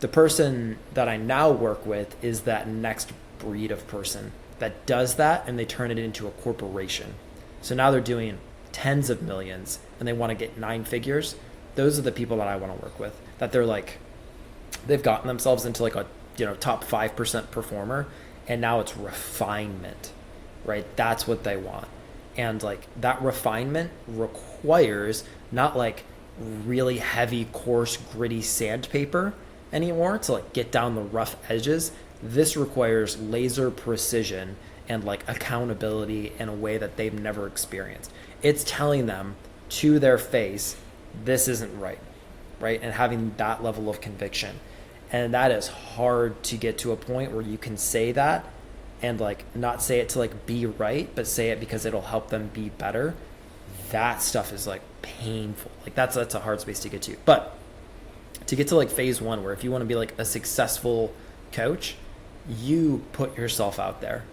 The person that I now work with is that next breed of person that does that, and they turn it into a corporation. So now they're doing tens of millions and they want to get 9 figures. Those are the people that I want to work with, that they're like, they've gotten themselves into like a top 5% performer, and now it's refinement, right? That's what they want. And like that refinement requires not like really heavy, coarse, gritty sandpaper anymore to like get down the rough edges. This requires laser precision and like accountability in a way that they've never experienced. It's telling them to their face, this isn't right, right? And having that level of conviction. And that is hard to get to a point where you can say that and like not say it to like be right, but say it because it'll help them be better. That stuff is like painful. Like that's a hard space to get to. But to get to like phase 1, where if you want to be like a successful coach, you put yourself out there.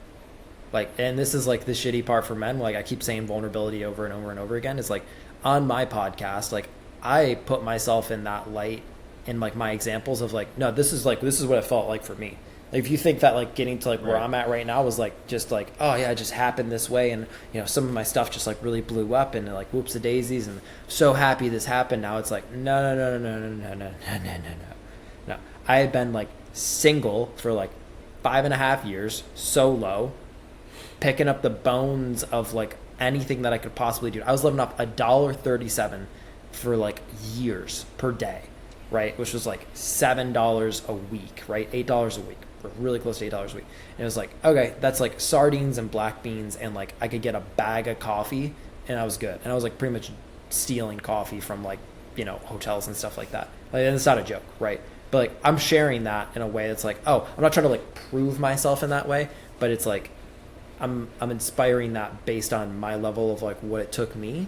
Like, and this is like the shitty part for men. Like I keep saying vulnerability over and over and over again. It's like on my podcast, like I put myself in that light in like my examples of like, no, this is what it felt like for me. Like if you think that like getting to like where I'm at right now was like just like, oh yeah, it just happened this way, and some of my stuff just like really blew up, and like whoops a daisies, and so happy this happened. Now it's like no. I had been like single for like 5.5 years solo, picking up the bones of like anything that I could possibly do. I was living off $1.37 for like years per day, right? Which was like $7 a week, right? $8 a week, or really close to $8 a week. And it was like, okay, that's like sardines and black beans, and like I could get a bag of coffee and I was good. And I was like pretty much stealing coffee from like, hotels and stuff like that. Like, and it's not a joke, right? But like I'm sharing that in a way that's like, oh, I'm not trying to like prove myself in that way, but it's like I'm inspiring that based on my level of like what it took me,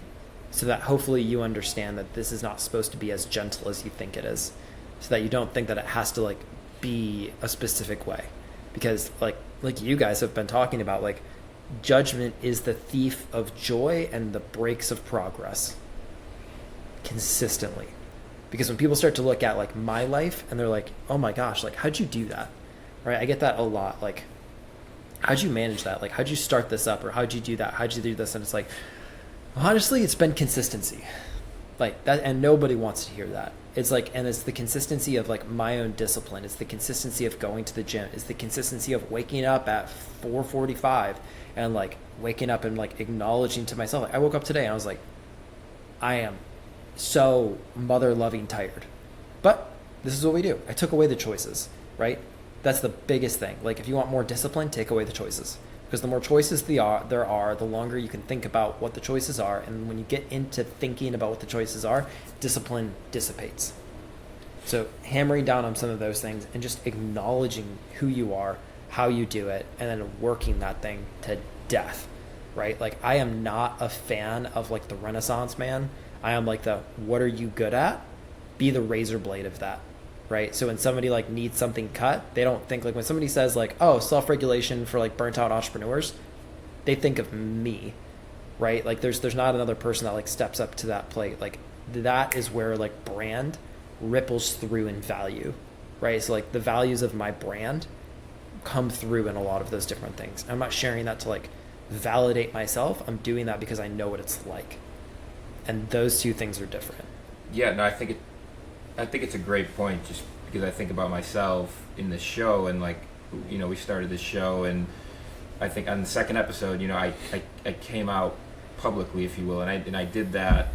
so that hopefully you understand that this is not supposed to be as gentle as you think it is, so that you don't think that it has to like be a specific way, because like you guys have been talking about, like judgment is the thief of joy and the brakes of progress consistently. Because when people start to look at like my life and they're like, oh my gosh, like how'd you do that, right? I get that a lot. Like, how'd you manage that? Like, how'd you start this up, or how'd you do that? How'd you do this? And it's like, honestly, it's been consistency, like that. And nobody wants to hear that. It's like, and it's the consistency of like my own discipline. It's the consistency of going to the gym. It's the consistency of waking up at 4:45 and like waking up and like acknowledging to myself. Like, I woke up today and I was like, I am so mother loving tired, but this is what we do. I took away the choices, right? That's the biggest thing. Like, if you want more discipline, take away the choices, because the more choices there are, the longer you can think about what the choices are. And when you get into thinking about what the choices are, discipline dissipates. So hammering down on some of those things and just acknowledging who you are, how you do it, and then working that thing to death, right? Like, I am not a fan of like the Renaissance man. I am like the, what are you good at? Be the razor blade of that, right? So when somebody like needs something cut, they don't think like, when somebody says like, oh, self-regulation for like burnt out entrepreneurs, they think of me, right? Like there's not another person that like steps up to that plate. Like, that is where like brand ripples through in value, right? So like the values of my brand come through in a lot of those different things. I'm not sharing that to like validate myself. I'm doing that because I know what it's like. And those two things are different. Yeah, no, I think it's a great point, just because I think about myself in the show, and like, we started this show, and I think on the second episode, I came out publicly, if you will, and I did that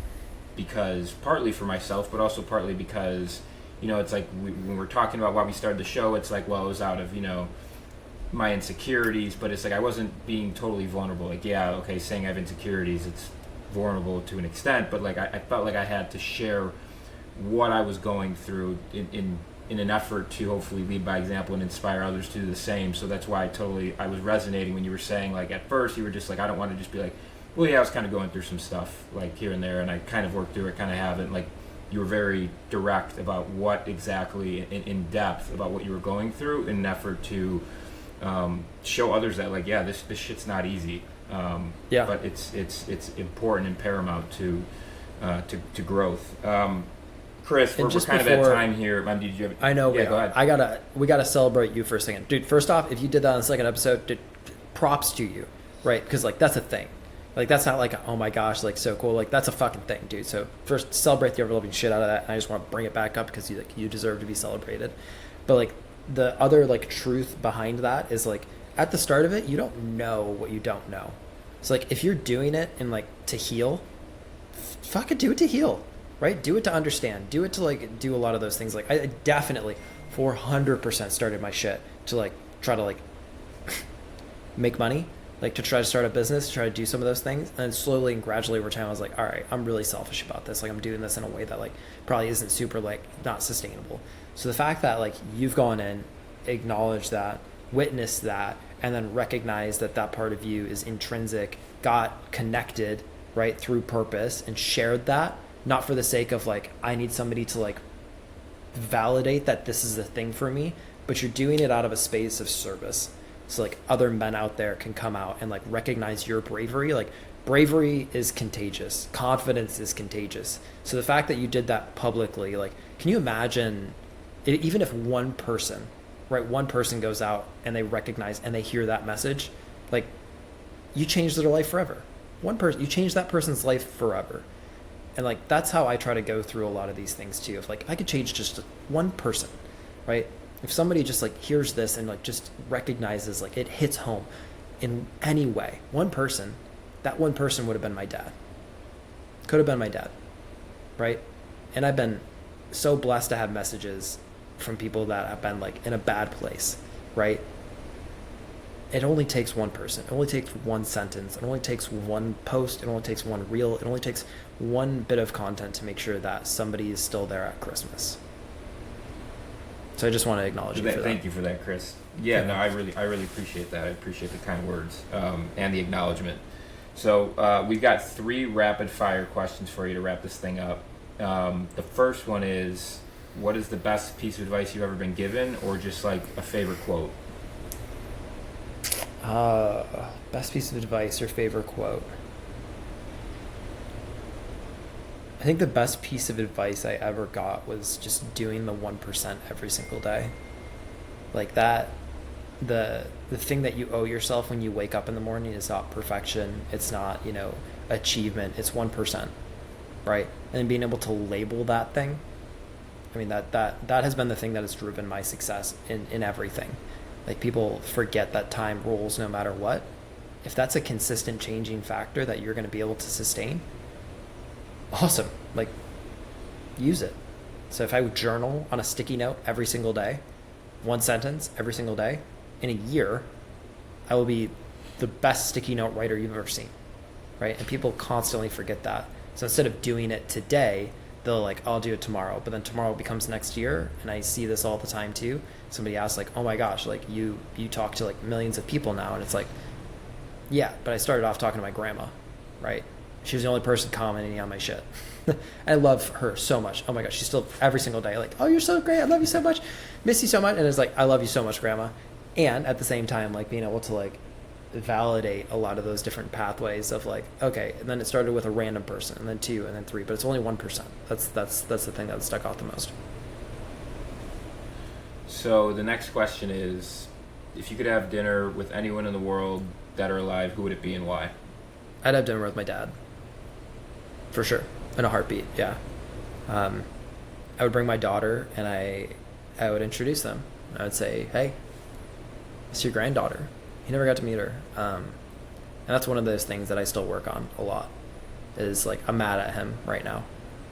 because partly for myself, but also partly because, it's like when we're talking about why we started the show, it's like, well, it was out of, my insecurities, but it's like I wasn't being totally vulnerable. Like, yeah, okay, saying I have insecurities, it's vulnerable to an extent, but like I felt like I had to share what I was going through in an effort to hopefully lead by example and inspire others to do the same. So that's why I was resonating when you were saying, like, at first you were just like, I don't want to just be like, well, yeah, I was kind of going through some stuff like here and there, and I kind of worked through it, kind of haven't. Like, you were very direct about what exactly in depth about what you were going through in an effort to show others that, like, yeah, this shit's not easy. But it's important and paramount to growth. Chris, we're kind of at time here. Did you have, I know. Yeah, go ahead. We gotta celebrate you for a second, dude. First off, if you did that on the second episode, dude, props to you, right? Because like that's a thing. Like, that's not like, oh my gosh, like so cool. Like, that's a fucking thing, dude. So first, celebrate the overloving shit out of that. And I just want to bring it back up because you deserve to be celebrated. But like the other like truth behind that is like, at the start of it, you don't know what you don't know. So like, if you're doing it and like to heal, fucking do it to heal, right? Do it to understand. Do it to like do a lot of those things. Like, I definitely 400% started my shit to like try to like make money, like to try to start a business, try to do some of those things. And then slowly and gradually over time, I was like, all right, I'm really selfish about this. Like, I'm doing this in a way that like probably isn't super like not sustainable. So the fact that like you've gone in, acknowledged that, witnessed that, and then recognize that that part of you is intrinsic, got connected, right, through purpose, and shared that, not for the sake of like, I need somebody to like validate that this is the thing for me, but you're doing it out of a space of service. So like other men out there can come out and like recognize your bravery. Like, bravery is contagious. Confidence is contagious. So the fact that you did that publicly, like, can you imagine even if one person, right, one person goes out and they recognize and they hear that message, like, you changed their life forever. One person, you changed that person's life forever. And like, that's how I try to go through a lot of these things too. If like I could change just one person, right? If somebody just like hears this and like just recognizes like it hits home in any way, that one person would have been my dad. Could have been my dad, right? And I've been so blessed to have messages from people that have been like in a bad place, right? It only takes one person. It only takes one sentence. It only takes one post. It only takes one reel. It only takes one bit of content to make sure that somebody is still there at Christmas. So I just want to acknowledge you for that. Thank you for that, Chris. Yeah, no, I really appreciate that. I appreciate the kind words and the acknowledgement. So we've got 3 rapid fire questions for you to wrap this thing up. The first one is, what is the best piece of advice you've ever been given, or just like a favorite quote? Best piece of advice or favorite quote? I think the best piece of advice I ever got was just doing the 1% every single day. Like that, the thing that you owe yourself when you wake up in the morning is not perfection. It's not, achievement. It's 1%, right? And then being able to label that thing. I mean, that has been the thing that has driven my success in everything. Like, people forget that time rolls no matter what. If that's a consistent changing factor that you're going to be able to sustain, awesome. Like, use it. So if I would journal on a sticky note every single day, 1 sentence every single day, in a year, I will be the best sticky note writer you've ever seen, right? And people constantly forget that. So instead of doing it today, they'll like, I'll do it tomorrow. But then tomorrow becomes next year. And I see this all the time too. Somebody asks like, oh my gosh, like you talk to like millions of people now. And it's like, yeah, but I started off talking to my grandma, right? She was the only person commenting on my shit. I love her so much. Oh my gosh, she's still every single day like, oh, you're so great. I love you so much. Miss you so much. And it's like, I love you so much, grandma. And at the same time, like being able to like validate a lot of those different pathways of like, okay, and then it started with a random person and then 2 and then 3, but it's only 1%. That's the thing that stuck out the most. So the next question is, if you could have dinner with anyone in the world that are alive, who would it be and why? I'd have dinner with my dad. For sure. In a heartbeat, yeah. I would bring my daughter and I would introduce them. I would say, hey, it's your granddaughter. You never got to meet her. And that's one of those things that I still work on a lot, is like, I'm mad at him right now.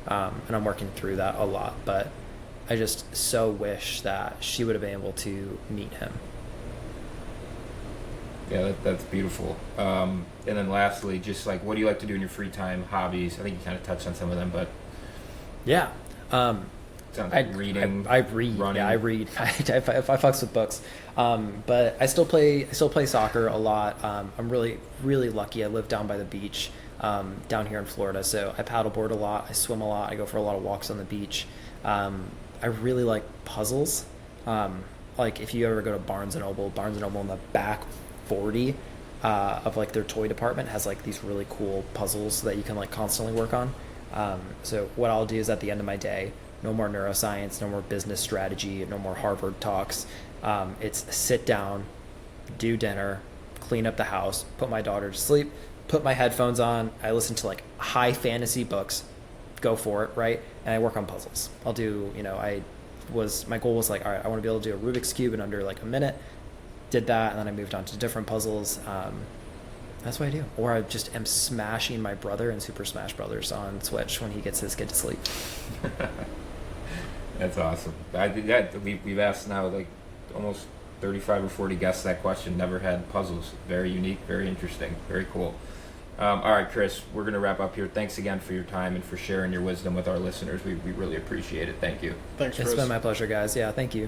And I'm working through that a lot, but I just so wish that she would have been able to meet him. Yeah, that's beautiful. And then lastly, just like, what do you like to do in your free time, hobbies? I think you kind of touched on some of them, but yeah. Sounds like reading. I read. Running. Yeah, I read. I fucks with books. But I still play soccer a lot. I'm really, really lucky. I live down by the beach, down here in Florida. So I paddleboard a lot. I swim a lot. I go for a lot of walks on the beach. I really like puzzles. Like if you ever go to Barnes & Noble in the back 40 of like their toy department has like these really cool puzzles that you can like constantly work on. So what I'll do is at the end of my day, no more neuroscience, no more business strategy, no more Harvard talks. It's sit down, do dinner, clean up the house, put my daughter to sleep, put my headphones on. I listen to like high fantasy books, go for it, right? And I work on puzzles. I'll do, my goal was like, all right, I want to be able to do a Rubik's Cube in under like a minute. Did that, and then I moved on to different puzzles. That's what I do. Or I just am smashing my brother in Super Smash Brothers on Switch when he gets his kid to sleep. That's awesome. We've asked now like almost 35 or 40 guests that question. Never had puzzles. Very unique, very interesting, very cool. All right, Chris, we're going to wrap up here. Thanks again for your time and for sharing your wisdom with our listeners. We really appreciate it. Thank you. Thanks, Chris. It's been my pleasure, guys. Yeah, thank you.